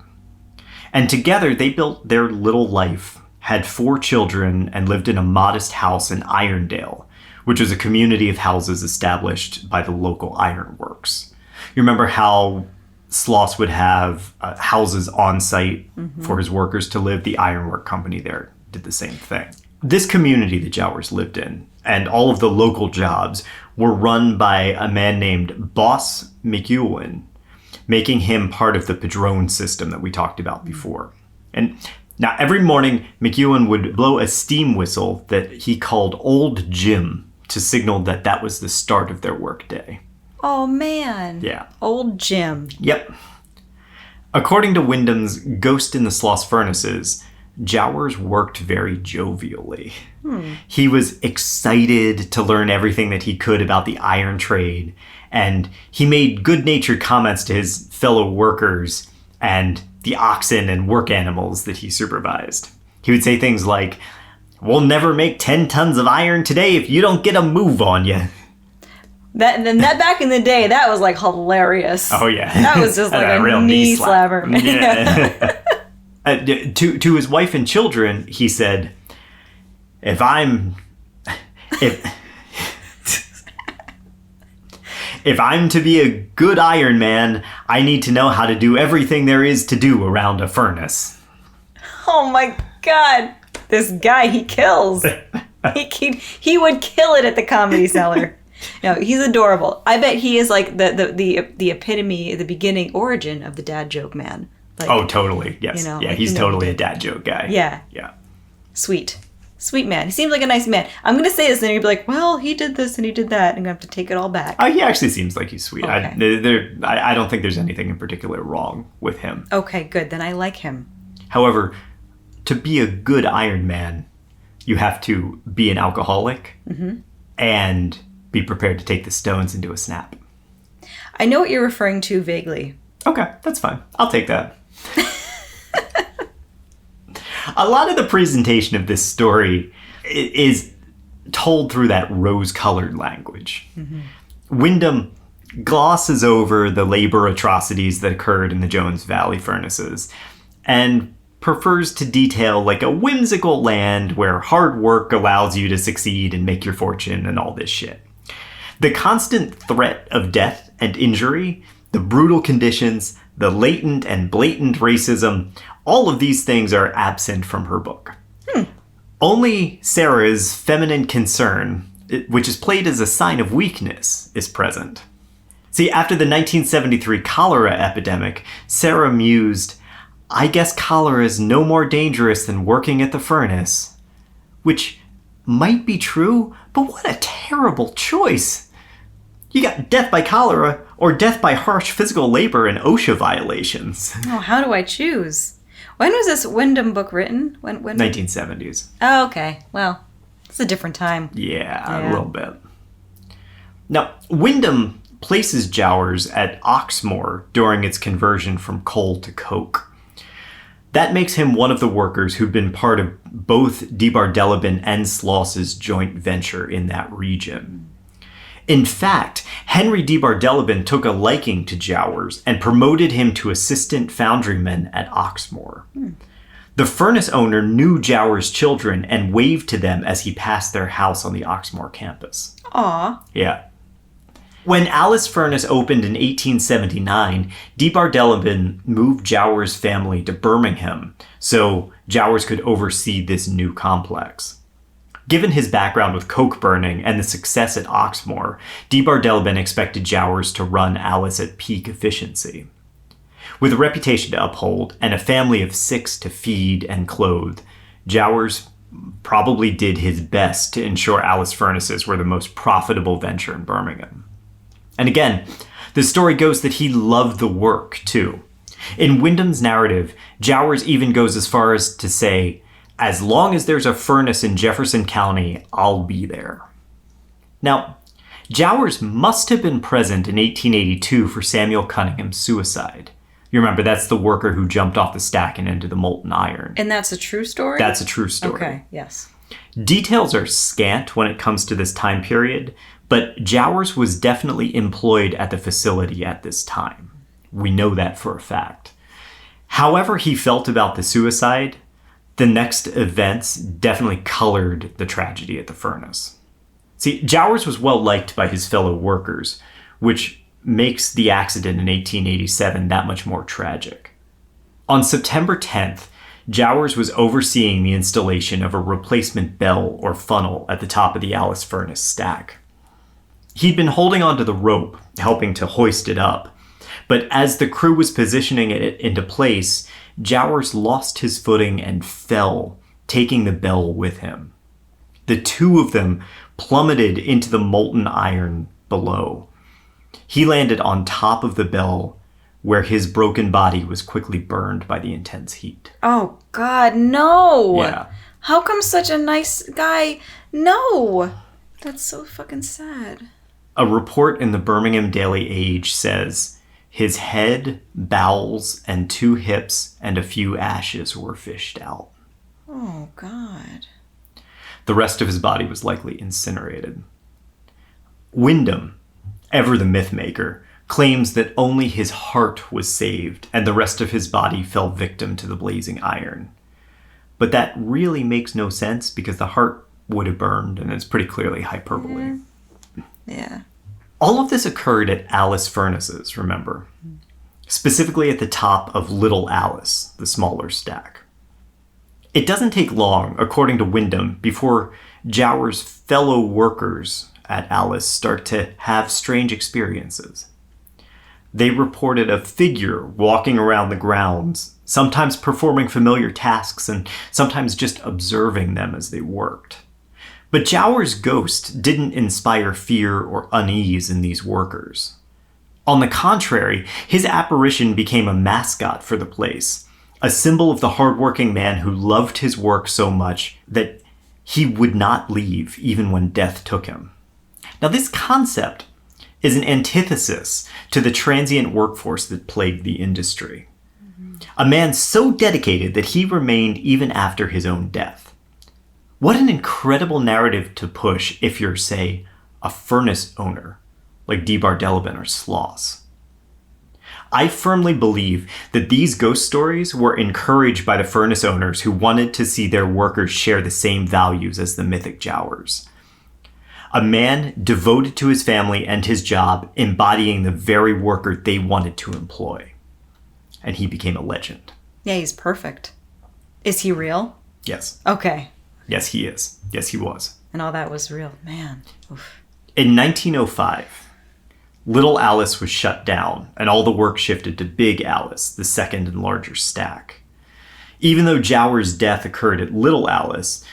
And together they built their little life, had 4 children, and lived in a modest house in Irondale, which was a community of houses established by the local ironworks. You remember how Sloss would have houses on site for his workers to live? The ironwork company there did the same thing. This community that Jowers lived in and all of the local jobs were run by a man named Boss McEwen, making him part of the Padrone system that we talked about before. And now every morning, McEwen would blow a steam whistle that he called Old Jim to signal that that was the start of their workday. Oh, man. Yeah. Old Jim. Yep. According to Wyndham's Ghost in the Sloss Furnaces, Jowers worked very jovially. He was excited to learn everything that he could about the iron trade, and he made good-natured comments to his fellow workers and the oxen and work animals that he supervised. He would say things like, "We'll never make 10 tons of iron today if you don't get a move on you." That back in the day, that was like hilarious. Oh, yeah. That was just like a real knee slapper. Yeah. To his wife and children, he said, if I'm to be a good iron man, I need to know how to do everything there is to do around a furnace. Oh my God. This guy, he kills. He would kill it at the Comedy Cellar. No, he's adorable. I bet he is like the epitome, the beginning origin of the dad joke man. Like, oh, totally. Yes. You know, yeah, like, he's you know, totally a dad joke guy. Yeah. Yeah. Sweet. Sweet man. He seems like a nice man. I'm going to say this and you'll be like, well, he did this and he did that. I'm going to have to take it all back. He actually seems like he's sweet. Okay. I don't think there's anything in particular wrong with him. Okay, good. Then I like him. However, to be a good Iron Man, you have to be an alcoholic and be prepared to take the stones into a snap. I know what you're referring to vaguely. Okay, that's fine. I'll take that. A lot of the presentation of this story is told through that rose-colored language. Wyndham glosses over the labor atrocities that occurred in the Jones Valley furnaces and prefers to detail like a whimsical land where hard work allows you to succeed and make your fortune and all this shit. The constant threat of death and injury, the brutal conditions, the latent and blatant racism, all of these things are absent from her book. Only Sarah's feminine concern, which is played as a sign of weakness, is present. See, after the 1973 cholera epidemic, Sarah mused, "I guess cholera is no more dangerous than working at the furnace." Which might be true, but what a terrible choice. You got death by cholera or death by harsh physical labor and OSHA violations. Oh, how do I choose? When was this Wyndham book written? When? 1970s. Oh, okay. Well, it's a different time. Yeah, a little bit. Now, Wyndham places Jowers at Oxmoor during its conversion from coal to coke. That makes him one of the workers who've been part of both DeBardelibin and Sloss's joint venture in that region. In fact, Henry DeBardelibin took a liking to Jowers and promoted him to assistant foundryman at Oxmoor. The furnace owner knew Jowers' children and waved to them as he passed their house on the Oxmoor campus. Aw. Yeah. When Alice Furnace opened in 1879, DeBardelibin moved Jowers' family to Birmingham so Jowers could oversee this new complex. Given his background with coke burning and the success at Oxmoor, DeBardelibin expected Jowers to run Alice at peak efficiency. With a reputation to uphold and a family of 6 to feed and clothe, Jowers probably did his best to ensure Alice Furnaces were the most profitable venture in Birmingham. And again, the story goes that he loved the work, too. In Wyndham's narrative, Jowers even goes as far as to say, "As long as there's a furnace in Jefferson County, I'll be there." Now, Jowers must have been present in 1882 for Samuel Cunningham's suicide. You remember, that's the worker who jumped off the stack and into the molten iron. And that's a true story? That's a true story. Okay, yes. Details are scant when it comes to this time period, but Jowers was definitely employed at the facility at this time. We know that for a fact. However he felt about the suicide, the next events definitely colored the tragedy at the furnace. See, Jowers was well liked by his fellow workers, which makes the accident in 1887 that much more tragic. On September 10th, Jowers was overseeing the installation of a replacement bell or funnel at the top of the Alice furnace stack. He'd been holding onto the rope, helping to hoist it up, but as the crew was positioning it into place, Jowers lost his footing and fell, taking the bell with him. The two of them plummeted into the molten iron below. He landed on top of the bell, where his broken body was quickly burned by the intense heat. Oh, God, no! Yeah. How come such a nice guy? No! That's so fucking sad. A report in the Birmingham Daily Age says his head, bowels, and 2 hips and a few ashes were fished out. Oh, God. The rest of his body was likely incinerated. Wyndham, ever the myth maker, claims that only his heart was saved and the rest of his body fell victim to the blazing iron. But that really makes no sense because the heart would have burned, and it's pretty clearly hyperbole. Yeah. All of this occurred at Alice Furnaces, remember? Specifically at the top of Little Alice, the smaller stack. It doesn't take long, according to Wyndham, before Jowers' fellow workers at Alice start to have strange experiences. They reported a figure walking around the grounds, sometimes performing familiar tasks and sometimes just observing them as they worked. But Jowers' ghost didn't inspire fear or unease in these workers. On the contrary, his apparition became a mascot for the place, a symbol of the hardworking man who loved his work so much that he would not leave even when death took him. Now, this concept is an antithesis to the transient workforce that plagued the industry. A man so dedicated that he remained even after his own death. What an incredible narrative to push if you're, say, a furnace owner, like D. Bardeleben or Sloss. I firmly believe that these ghost stories were encouraged by the furnace owners who wanted to see their workers share the same values as the mythic Jowers. A man devoted to his family and his job, embodying the very worker they wanted to employ. And he became a legend. Yeah, he's perfect. Is he real? Yes. Okay. Yes, he is. Yes, he was. And all that was real. Man. Oof. In 1905, Little Alice was shut down, and all the work shifted to Big Alice, the second and larger stack. Even though Jowers' death occurred at Little Alice,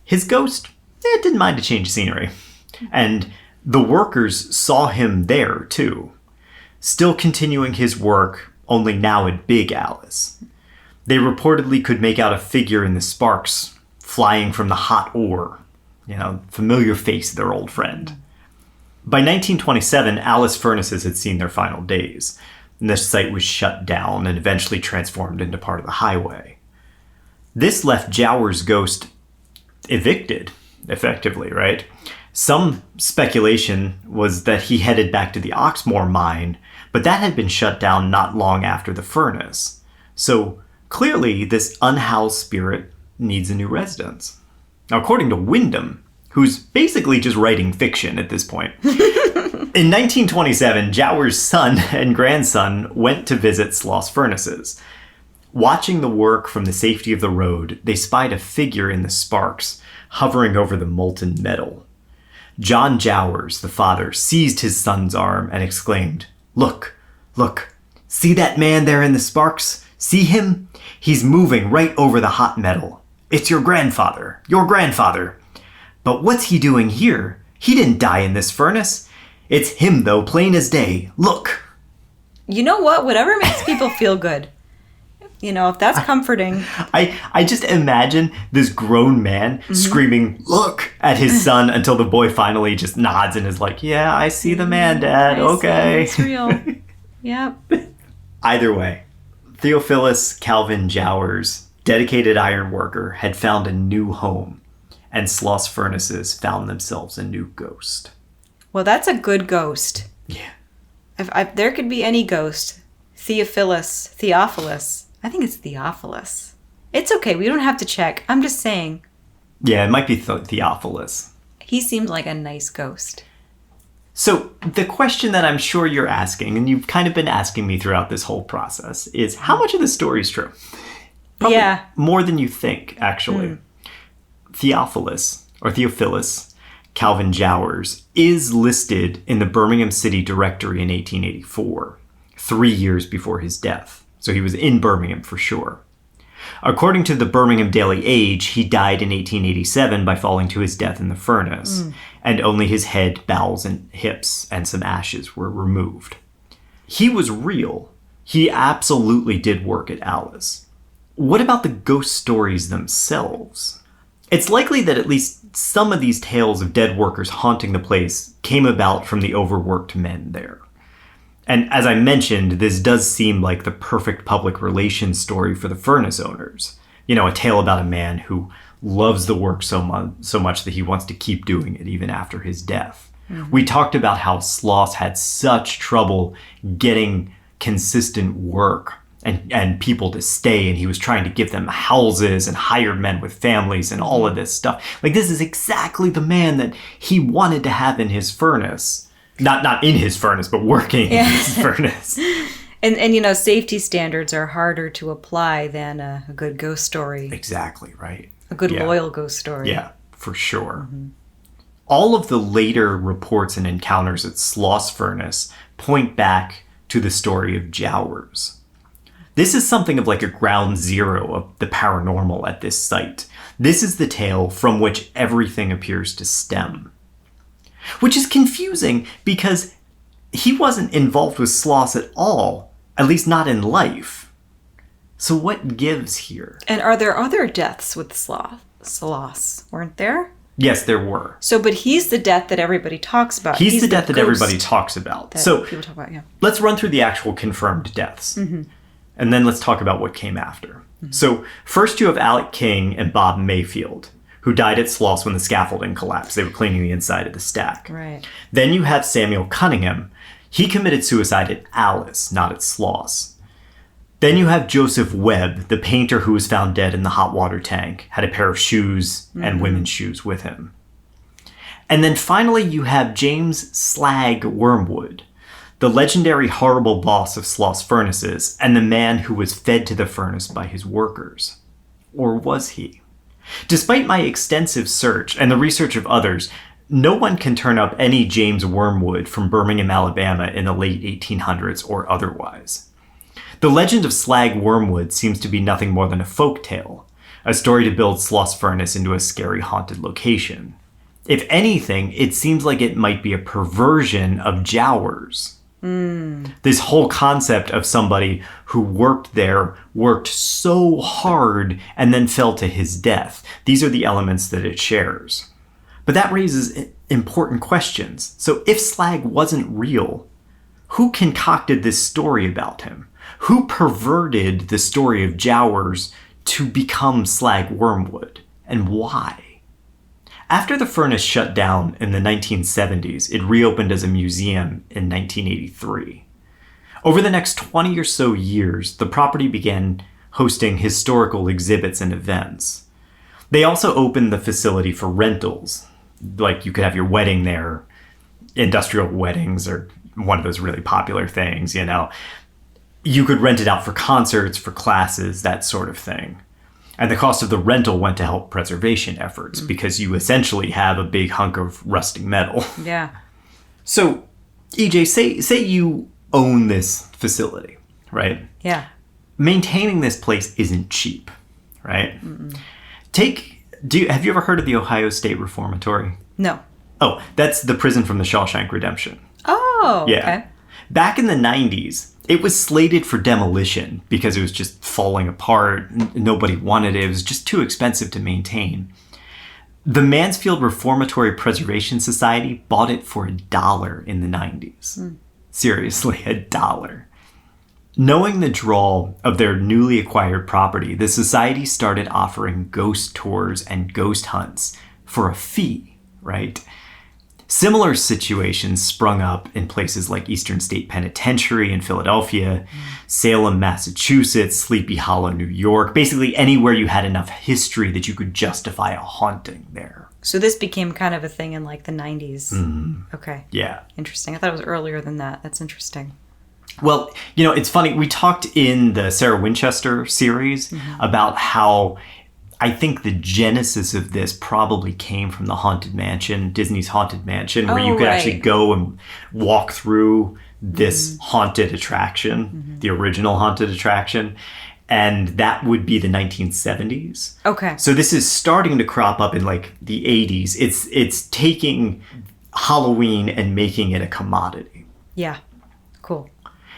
his ghost didn't mind a change of scenery. And the workers saw him there, too, still continuing his work, only now at Big Alice. They reportedly could make out a figure in the sparks flying from the hot ore, familiar face of their old friend. By 1927, Alice Furnaces had seen their final days, and the site was shut down and eventually transformed into part of the highway. This left Jowers' ghost evicted, effectively, right? Some speculation was that he headed back to the Oxmoor mine, but that had been shut down not long after the furnace. So clearly, this unhoused spirit needs a new residence. Now, according to Wyndham, who's basically just writing fiction at this point, in 1927, Jowers' son and grandson went to visit Sloss Furnaces. Watching the work from the safety of the road, they spied a figure in the sparks, hovering over the molten metal. John Jowers, the father, seized his son's arm and exclaimed, "Look, look, see that man there in the sparks? See him? He's moving right over the hot metal. It's your grandfather. But what's he doing here? He didn't die in this furnace. It's him, though, plain as day. Look." You know what? Whatever makes people feel good. If that's comforting. I just imagine this grown man screaming, "Look," at his son until the boy finally just nods and is like, "Yeah, I see the man, Dad. Okay." It's real. Yep. Either way, Theophilus Calvin Jowers, dedicated iron worker, had found a new home, and Sloss Furnaces found themselves a new ghost. Well, that's a good ghost. Yeah. If there could be any ghost, Theophilus, I think it's Theophilus. It's okay. We don't have to check. I'm just saying. Yeah, it might be Theophilus. He seemed like a nice ghost. So the question that I'm sure you're asking, and you've kind of been asking me throughout this whole process, is how much of the story is true? Probably Yeah. more than you think, actually. Theophilus Calvin Jowers is listed in the Birmingham City Directory in 1884, 3 years before his death. So he was in Birmingham for sure. According to the Birmingham Daily Age, he died in 1887 by falling to his death in the furnace, and only his head, bowels, and hips and some ashes were removed. He was real. He absolutely did work at Alice. What about the ghost stories themselves? It's likely that at least some of these tales of dead workers haunting the place came about from the overworked men there. And as I mentioned, this does seem like the perfect public relations story for the furnace owners. You know, a tale about a man who loves the work so much that he wants to keep doing it even after his death. We talked about how Sloss had such trouble getting consistent work and people to stay, and he was trying to give them houses and hired men with families and all of this stuff. Like, this is exactly the man that he wanted to have in his furnace. Not in his furnace, but working in his furnace. And you know, safety standards are harder to apply than a good ghost story. Exactly, right. A good loyal ghost story. Yeah, for sure. All of the later reports and encounters at Sloss Furnace point back to the story of Jowers. This is something of like a ground zero of the paranormal at this site. This is the tale from which everything appears to stem. Which is confusing because he wasn't involved with Sloss at all, at least not in life. So what gives here? And are there other deaths with Sloss? Weren't there? Yes, there were. So, but he's the death that everybody talks about. He's the death that everybody talks about. So people talk about, yeah. Let's run through the actual confirmed deaths. And then let's talk about what came after. So first you have Alec King and Bob Mayfield, who died at Sloss when the scaffolding collapsed. They were cleaning the inside of the stack. Right. Then you have Samuel Cunningham. He committed suicide at Alice, not at Sloss. Then you have Joseph Webb, the painter who was found dead in the hot water tank, had a pair of shoes and women's shoes with him. And then finally you have James Slag Wormwood, the legendary horrible boss of Sloss Furnaces and the man who was fed to the furnace by his workers. Or was he? Despite my extensive search and the research of others, no one can turn up any James Wormwood from Birmingham, Alabama in the late 1800s or otherwise. The legend of Slag Wormwood seems to be nothing more than a folk tale, a story to build Sloss Furnace into a scary haunted location. If anything, it seems like it might be a perversion of Jowers. This whole concept of somebody who worked there, worked so hard, and then fell to his death. These are the elements that it shares. But that raises important questions. So if Slag wasn't real, who concocted this story about him? Who perverted the story of Jowers to become Slag Wormwood? And why? After the furnace shut down in the 1970s, it reopened as a museum in 1983. Over the next 20 or so years, the property began hosting historical exhibits and events. They also opened the facility for rentals. Like, you could have your wedding there. Industrial weddings are one of those really popular things, you know. You could rent it out for concerts, for classes, that sort of thing. And the cost of the rental went to help preservation efforts because you essentially have a big hunk of rusting metal. Yeah. So, EJ, say you own this facility, right? Yeah. Maintaining this place isn't cheap, right? Have you ever heard of the Ohio State Reformatory? No. Oh, that's the prison from the Shawshank Redemption. Oh, Yeah. okay. Back in the 90s, it was slated for demolition because it was just falling apart. Nobody wanted it. It was just too expensive to maintain. The Mansfield Reformatory Preservation Society bought it for $1 in the 90s. Seriously, $1. Knowing the draw of their newly acquired property, the society started offering ghost tours and ghost hunts for a fee, right? Similar situations sprung up in places like Eastern State Penitentiary in Philadelphia, Salem, Massachusetts, Sleepy Hollow, New York, basically anywhere you had enough history that you could justify a haunting there. So this became kind of a thing in like the 90s. Okay. Yeah. Interesting. I thought it was earlier than that. That's interesting. Well, it's funny. We talked in the Sarah Winchester series about how I think the genesis of this probably came from the Haunted Mansion, Disney's Haunted Mansion, where you could actually go and walk through this haunted attraction, the original haunted attraction. And that would be the 1970s. Okay. So this is starting to crop up in like the 80s. It's taking Halloween and making it a commodity. Yeah. Cool.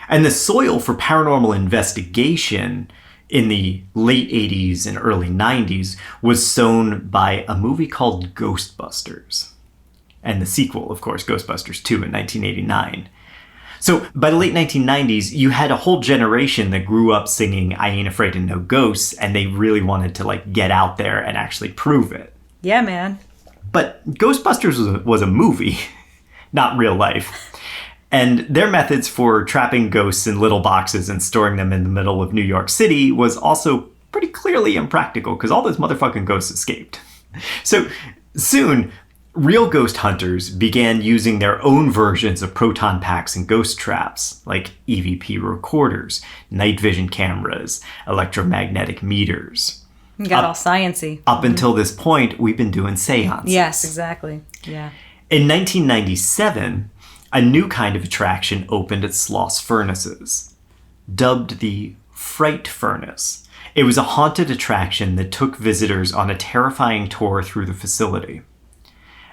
And the soil for paranormal investigation in the late 80s and early 90s was sown by a movie called Ghostbusters. And the sequel, of course, Ghostbusters 2 in 1989. So by the late 1990s, you had a whole generation that grew up singing I Ain't Afraid of No Ghosts, and they really wanted to like get out there and actually prove it. Yeah, man. But Ghostbusters was a movie, not real life. And their methods for trapping ghosts in little boxes and storing them in the middle of New York City was also pretty clearly impractical because all those motherfucking ghosts escaped. So soon, real ghost hunters began using their own versions of proton packs and ghost traps, like EVP recorders, night vision cameras, electromagnetic meters. You got all sciencey. Up until this point, we've been doing seances. Yes, exactly. Yeah. In 1997, a new kind of attraction opened at Sloss Furnaces, dubbed the Fright Furnace. It was a haunted attraction that took visitors on a terrifying tour through the facility.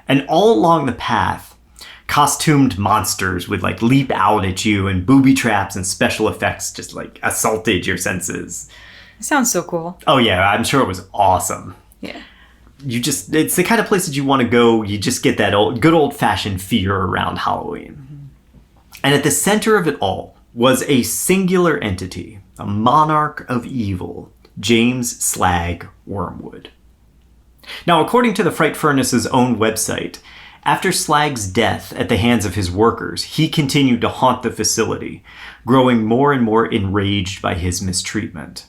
And all along the path, costumed monsters would like leap out at you, and booby traps and special effects just like assaulted your senses. It sounds so cool. Oh yeah, I'm sure it was awesome. Yeah. It's the kind of place that you want to go. You just get that good old fashioned fear around Halloween. Mm-hmm. And at the center of it all was a singular entity, a monarch of evil, James Slag Wormwood. Now, according to the Fright Furnace's own website, after Slag's death at the hands of his workers, he continued to haunt the facility, growing more and more enraged by his mistreatment.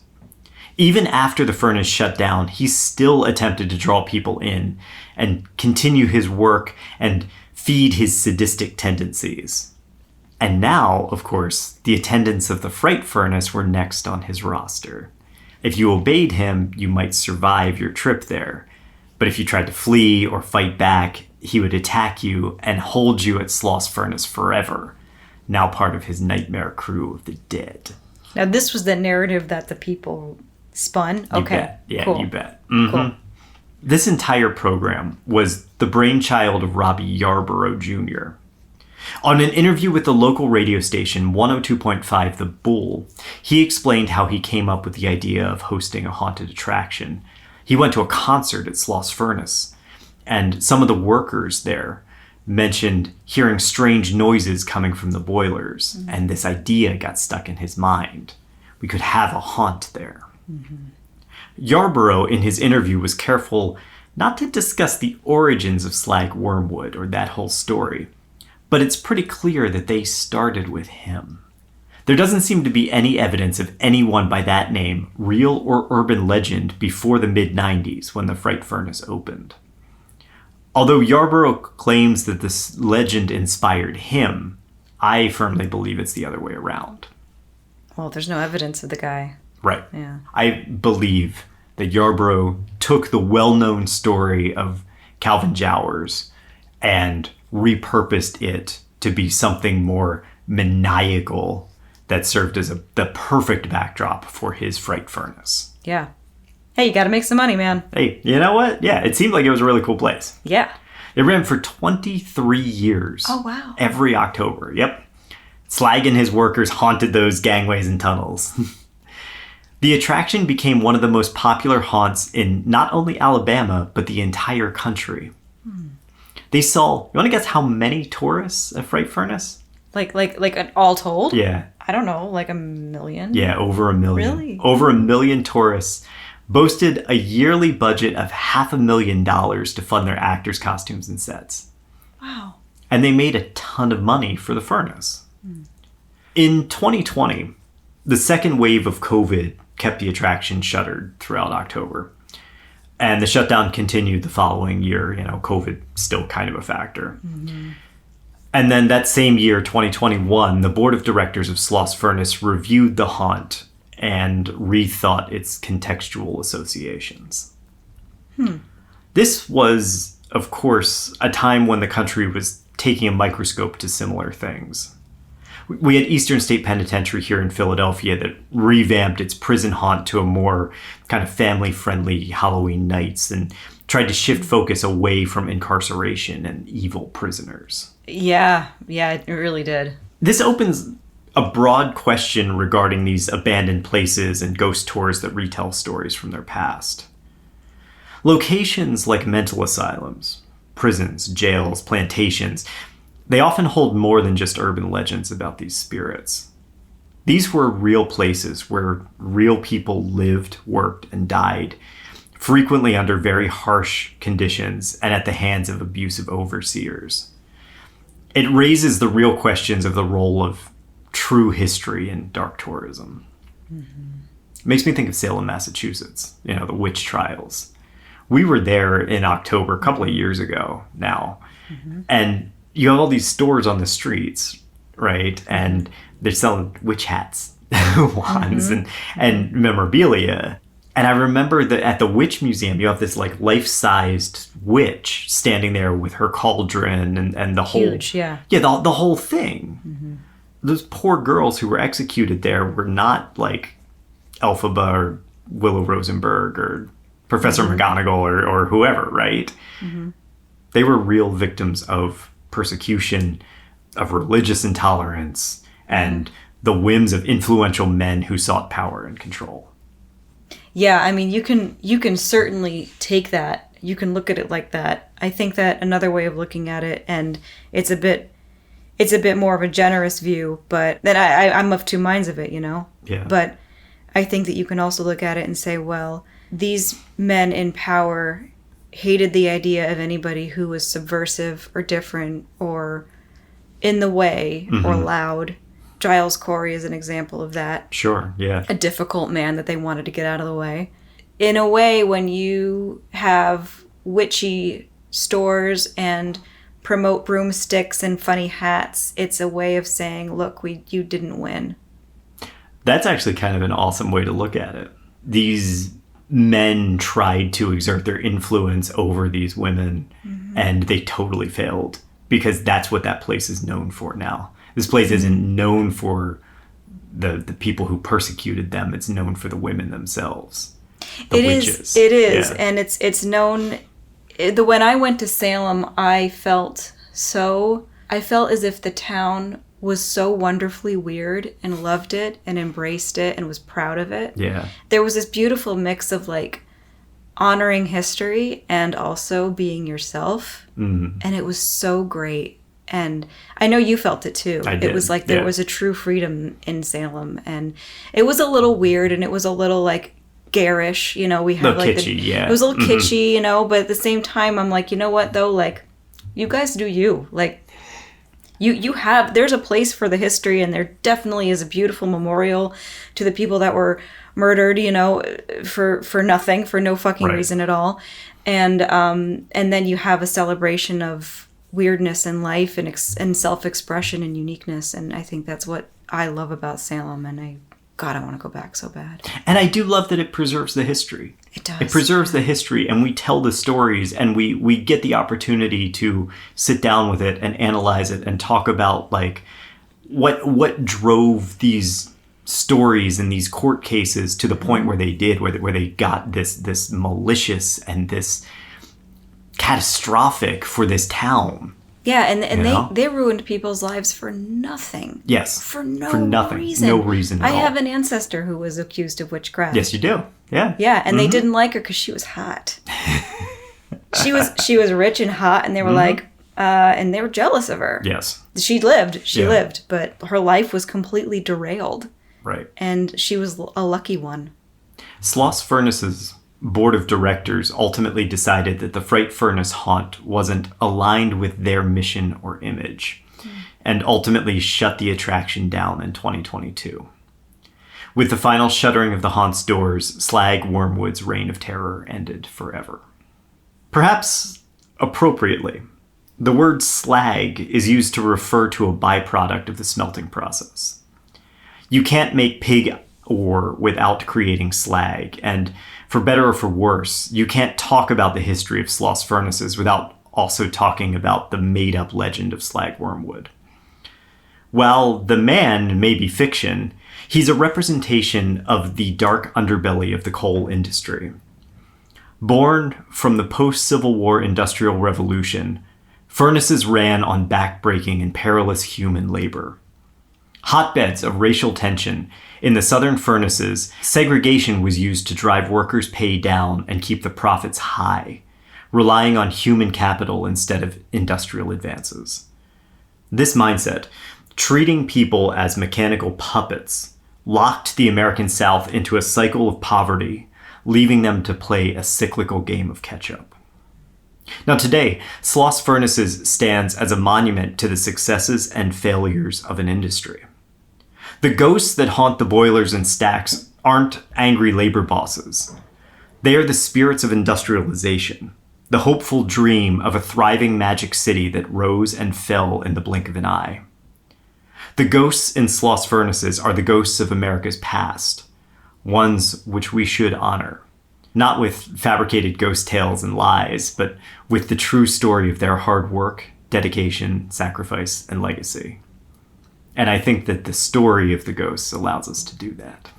Even after the furnace shut down, he still attempted to draw people in and continue his work and feed his sadistic tendencies. And now, of course, the attendants of the Fright Furnace were next on his roster. If you obeyed him, you might survive your trip there. But if you tried to flee or fight back, he would attack you and hold you at Sloss Furnace forever, now part of his nightmare crew of the dead. Now, this was the narrative that the people spun? You Okay. bet. Yeah, cool. you bet. Mm-hmm. Cool. This entire program was the brainchild of Robbie Yarborough Jr. On an interview with the local radio station 102.5 The Bull, he explained how he came up with the idea of hosting a haunted attraction. He went to a concert at Sloss Furnace, and some of the workers there mentioned hearing strange noises coming from the boilers, and this idea got stuck in his mind. We could have a haunt there. Mm-hmm. Yarborough, in his interview, was careful not to discuss the origins of Slag Wormwood or that whole story, but it's pretty clear that they started with him. There doesn't seem to be any evidence of anyone by that name, real or urban legend, before the mid-90s when the Fright Furnace opened. Although Yarborough claims that this legend inspired him, I firmly believe it's the other way around. Well, there's no evidence of the guy. Right. Yeah. I believe that Yarborough took the well-known story of Calvin Jowers and repurposed it to be something more maniacal that served as the perfect backdrop for his Fright Furnace. Yeah. Hey, you gotta make some money, man. Hey, you know what? Yeah, it seemed like it was a really cool place. Yeah. It ran for 23 years. Oh, wow. Every October. Yep. Slag and his workers haunted those gangways and tunnels. The attraction became one of the most popular haunts in not only Alabama, but the entire country. They saw, you want to guess how many tourists at Fright Furnace? Like an all told? Yeah. I don't know, like 1 million? Yeah, over 1 million. Really? Over 1 million tourists. Boasted a yearly budget of $500,000 to fund their actors' costumes and sets. Wow. And they made a ton of money for the furnace. In 2020, the second wave of COVID kept the attraction shuttered throughout October. And the shutdown continued the following year. You know, COVID still kind of a factor. Mm-hmm. And then that same year, 2021, the board of directors of Sloss Furnace reviewed the haunt and rethought its contextual associations. This was, of course, a time when the country was taking a microscope to similar things. We had Eastern State Penitentiary here in Philadelphia that revamped its prison haunt to a more kind of family-friendly Halloween nights and tried to shift focus away from incarceration and evil prisoners. Yeah, it really did. This opens a broad question regarding these abandoned places and ghost tours that retell stories from their past. Locations like mental asylums, prisons, jails, plantations, they often hold more than just urban legends about these spirits. These were real places where real people lived, worked, and died, frequently under very harsh conditions and at the hands of abusive overseers. It raises the real questions of the role of true history in dark tourism. It makes me think of Salem, Massachusetts, the witch trials. We were there in October, a couple of years ago now, and you have all these stores on the streets, right? And they're selling witch hats, wands, and memorabilia. And I remember that at the Witch Museum, you have this like life-sized witch standing there with her cauldron and the whole... Huge, yeah. Yeah, the whole thing. Those poor girls who were executed there were not like Elphaba or Willow Rosenberg or Professor McGonagall or whoever, right? They were real victims of persecution, of religious intolerance, and the whims of influential men who sought power and control. Yeah, I mean, you can certainly take that. You can look at it like that. I think that another way of looking at it, and it's a bit more of a generous view, but then I'm of two minds of it, Yeah. But I think that you can also look at it and say, well, these men in power hated the idea of anybody who was subversive or different or in the way or loud. Giles Corey is an example of that. Sure, yeah. A difficult man that they wanted to get out of the way. In a way, when you have witchy stores and promote broomsticks and funny hats, it's a way of saying, look, you didn't win. That's actually kind of an awesome way to look at it. These men tried to exert their influence over these women, and they totally failed, because that's what that place is known for now. This place isn't known for the people who persecuted them. It's known for the women themselves. The witches. It is. Yeah. And it's known... When I went to Salem, I felt as if the town was so wonderfully weird and loved it and embraced it and was proud of it. Yeah. There was this beautiful mix of like honoring history and also being yourself. And it was so great. And I know you felt it too. I did. It was like there was a true freedom in Salem, and it was a little weird and it was a little like garish, we had like kitschy, yeah. It was a little kitschy, but at the same time I'm like, you know what though, like you guys do you. Like there's a place for the history, and there definitely is a beautiful memorial to the people that were murdered, for nothing, for no fucking reason at all. And then you have a celebration of weirdness in life and self-expression and uniqueness, and I think that's what I love about Salem, and I want to go back so bad. And I do love that it preserves the history. It does. It preserves the history, and we tell the stories, and we get the opportunity to sit down with it and analyze it and talk about like what drove these stories and these court cases to the point where they did, where they got this malicious and this catastrophic for this town. Yeah, and they ruined people's lives for nothing. Yes. For no reason. No reason at all. I have an ancestor who was accused of witchcraft. Yes, you do. Yeah. Yeah, and they didn't like her because she was hot. she was rich and hot, and they were like, and they were jealous of her. Yes. She lived, but her life was completely derailed. Right. And she was a lucky one. Sloss Furnaces board of directors ultimately decided that the Fright Furnace haunt wasn't aligned with their mission or image, and ultimately shut the attraction down in 2022. With the final shuttering of the haunt's doors, Slag Wormwood's reign of terror ended forever. Perhaps appropriately, The word slag is used to refer to a byproduct of the smelting process. You can't make pig ore without creating slag, and for better or for worse, you can't talk about the history of Sloss Furnaces without also talking about the made-up legend of Slag Wormwood. While the man may be fiction, he's a representation of the dark underbelly of the coal industry. Born from the post-Civil War Industrial Revolution, furnaces ran on back-breaking and perilous human labor. Hotbeds of racial tension, in the southern furnaces, segregation was used to drive workers' pay down and keep the profits high, relying on human capital instead of industrial advances. This mindset, treating people as mechanical puppets, locked the American South into a cycle of poverty, leaving them to play a cyclical game of catch-up. Now today, Sloss Furnaces stands as a monument to the successes and failures of an industry. The ghosts that haunt the boilers and stacks aren't angry labor bosses. They are the spirits of industrialization, the hopeful dream of a thriving magic city that rose and fell in the blink of an eye. The ghosts in Sloss Furnaces are the ghosts of America's past, ones which we should honor. Not with fabricated ghost tales and lies, but with the true story of their hard work, dedication, sacrifice, and legacy. And I think that the story of the ghosts allows us to do that.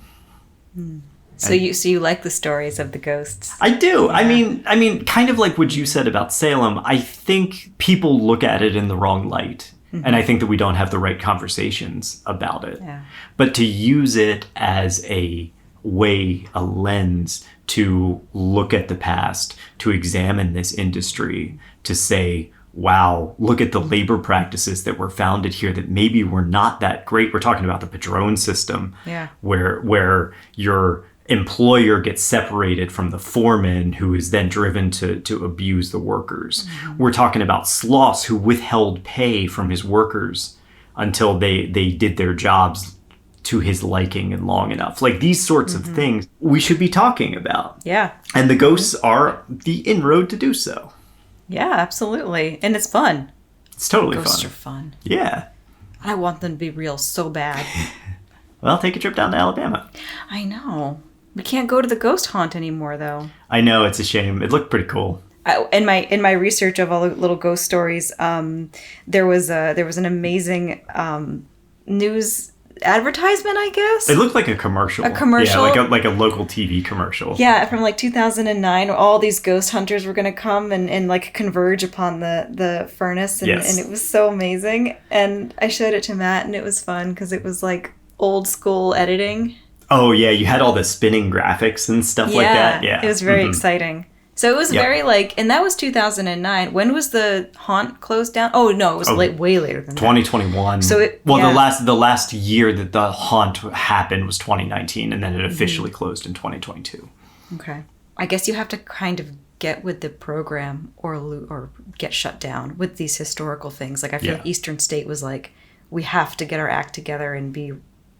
So you like the stories of the ghosts? I do. Yeah. I mean, kind of like what you said about Salem, I think people look at it in the wrong light. Mm-hmm. And I think that we don't have the right conversations about it. Yeah. But to use it as a way, a lens to look at the past, to examine this industry, to say, wow, look at the labor practices that were founded here that maybe were not that great. We're talking about the Padron system, where your employer gets separated from the foreman, who is then driven to abuse the workers. Mm-hmm. We're talking about Sloss, who withheld pay from his workers until they did their jobs to his liking and long enough. Like these sorts of things we should be talking about. Yeah. And the ghosts are the inroad to do so. Yeah, absolutely. And it's fun. It's totally fun. Ghosts are fun. Yeah. I want them to be real so bad. Well, take a trip down to Alabama. I know. We can't go to the ghost haunt anymore, though. I know, it's a shame. It looked pretty cool. In my research of all the little ghost stories, there was an amazing news advertisement, I guess. It looked like a commercial. Yeah, like a local TV commercial. Yeah, from like 2009, all these ghost hunters were going to come and like converge upon the furnace, and it was so amazing. And I showed it to Matt, and it was fun because it was like old school editing. Oh yeah, you had all the spinning graphics and stuff like that. Yeah, it was very exciting. So it was very like, and that was 2009. When was the haunt closed down? Oh no, it was way later than 2021. So the last year that the haunt happened was 2019, and then it officially closed in 2022. Okay, I guess you have to kind of get with the program or get shut down with these historical things. Like I feel like Eastern State was like, we have to get our act together and be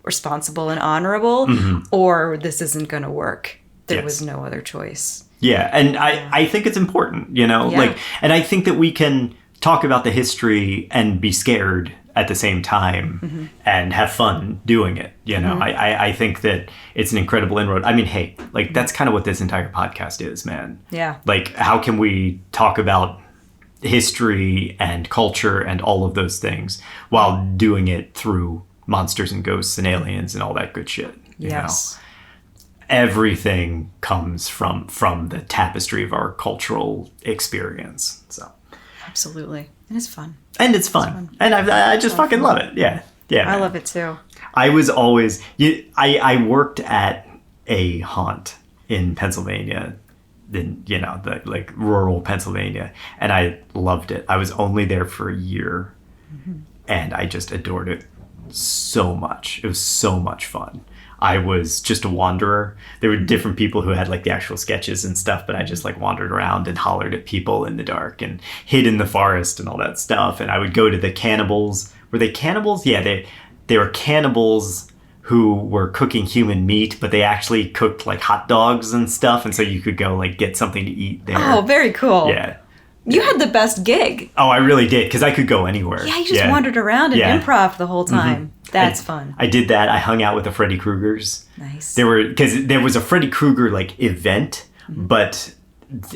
responsible and honorable, or this isn't going to work. There was no other choice. Yeah, and I think it's important, like, and I think that we can talk about the history and be scared at the same time and have fun doing it. I think that it's an incredible inroad. I mean, hey, like that's kind of what this entire podcast is, man. Yeah. Like, how can we talk about history and culture and all of those things while doing it through monsters and ghosts and aliens and all that good shit? You know? Everything comes from the tapestry of our cultural experience. So absolutely, and it's fun. And I just fucking love it. Yeah, I love it too. I was always I worked at a haunt in Pennsylvania, in the like rural Pennsylvania, and I loved it. I was only there for a year, and I just adored it so much. It was so much fun. I was just a wanderer. There were different people who had like the actual sketches and stuff, but I just like wandered around and hollered at people in the dark and hid in the forest and all that stuff. And I would go to the cannibals. Were they cannibals? Yeah, they were cannibals who were cooking human meat, but they actually cooked like hot dogs and stuff. And so you could go like get something to eat there. Oh, very cool. Yeah. You had the best gig. Oh, I really did, because I could go anywhere. Yeah, you just wandered around and improv the whole time. That's fun. I did that. I hung out with the Freddy Kruegers. Nice. Because there was a Freddy Krueger like event, but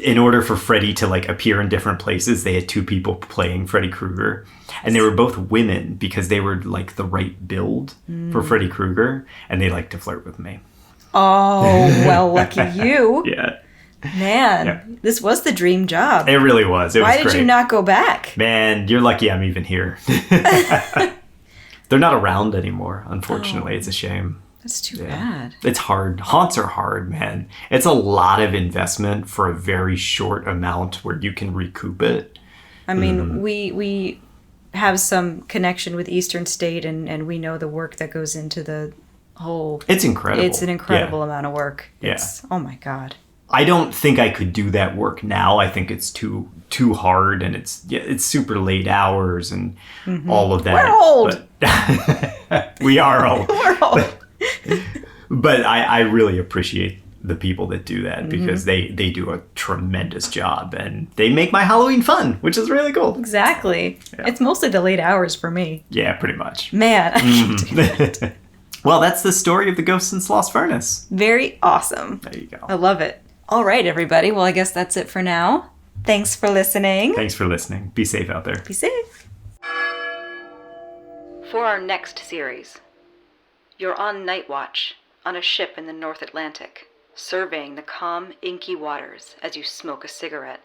in order for Freddy to like appear in different places, they had two people playing Freddy Krueger, and they were both women because they were like the right build for Freddy Krueger, and they liked to flirt with me. Oh, well, lucky you. Yeah. Man, this was the dream job. It really was. Why did you not go back? Man, you're lucky I'm even here. They're not around anymore, unfortunately. It's a shame. That's too bad. It's hard. Haunts are hard, man. It's a lot of investment for a very short amount where you can recoup it. I mean, we have some connection with Eastern State, and we know the work that goes into the whole... It's incredible. It's an incredible amount of work. Oh my God. I don't think I could do that work now. I think it's too hard, and it's super late hours and all of that. We're old. But we are old. We're old. But I really appreciate the people that do that because they do a tremendous job, and they make my Halloween fun, which is really cool. Exactly. Yeah. It's mostly the late hours for me. Yeah, pretty much. Man, I can't do that. Well, that's the story of the ghosts in Sloss Furnace. Very awesome. There you go. I love it. All right, everybody. Well, I guess that's it for now. Thanks for listening. Thanks for listening. Be safe out there. Be safe. For our next series, you're on night watch on a ship in the North Atlantic, surveying the calm, inky waters as you smoke a cigarette.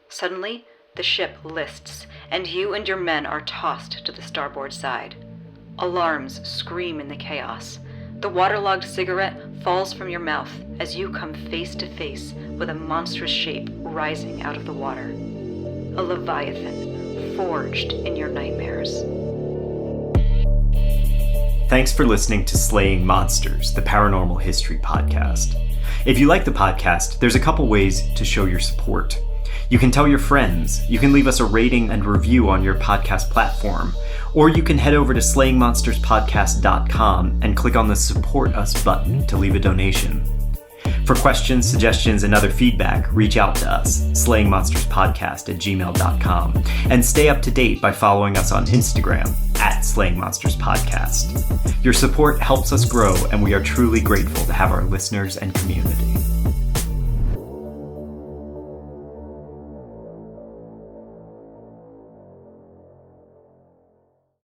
Suddenly, the ship lists, and you and your men are tossed to the starboard side. Alarms scream in the chaos. The waterlogged cigarette falls from your mouth as you come face to face with a monstrous shape rising out of the water. A leviathan forged in your nightmares. Thanks for listening to Slaying Monsters, the Paranormal History Podcast. If you like the podcast, there's a couple ways to show your support. You can tell your friends, you can leave us a rating and review on your podcast platform, or you can head over to slayingmonsterspodcast.com and click on the Support Us button to leave a donation. For questions, suggestions, and other feedback, reach out to us, slayingmonsterspodcast@gmail.com, and stay up to date by following us on Instagram @slayingmonsterspodcast. Your support helps us grow, and we are truly grateful to have our listeners and community.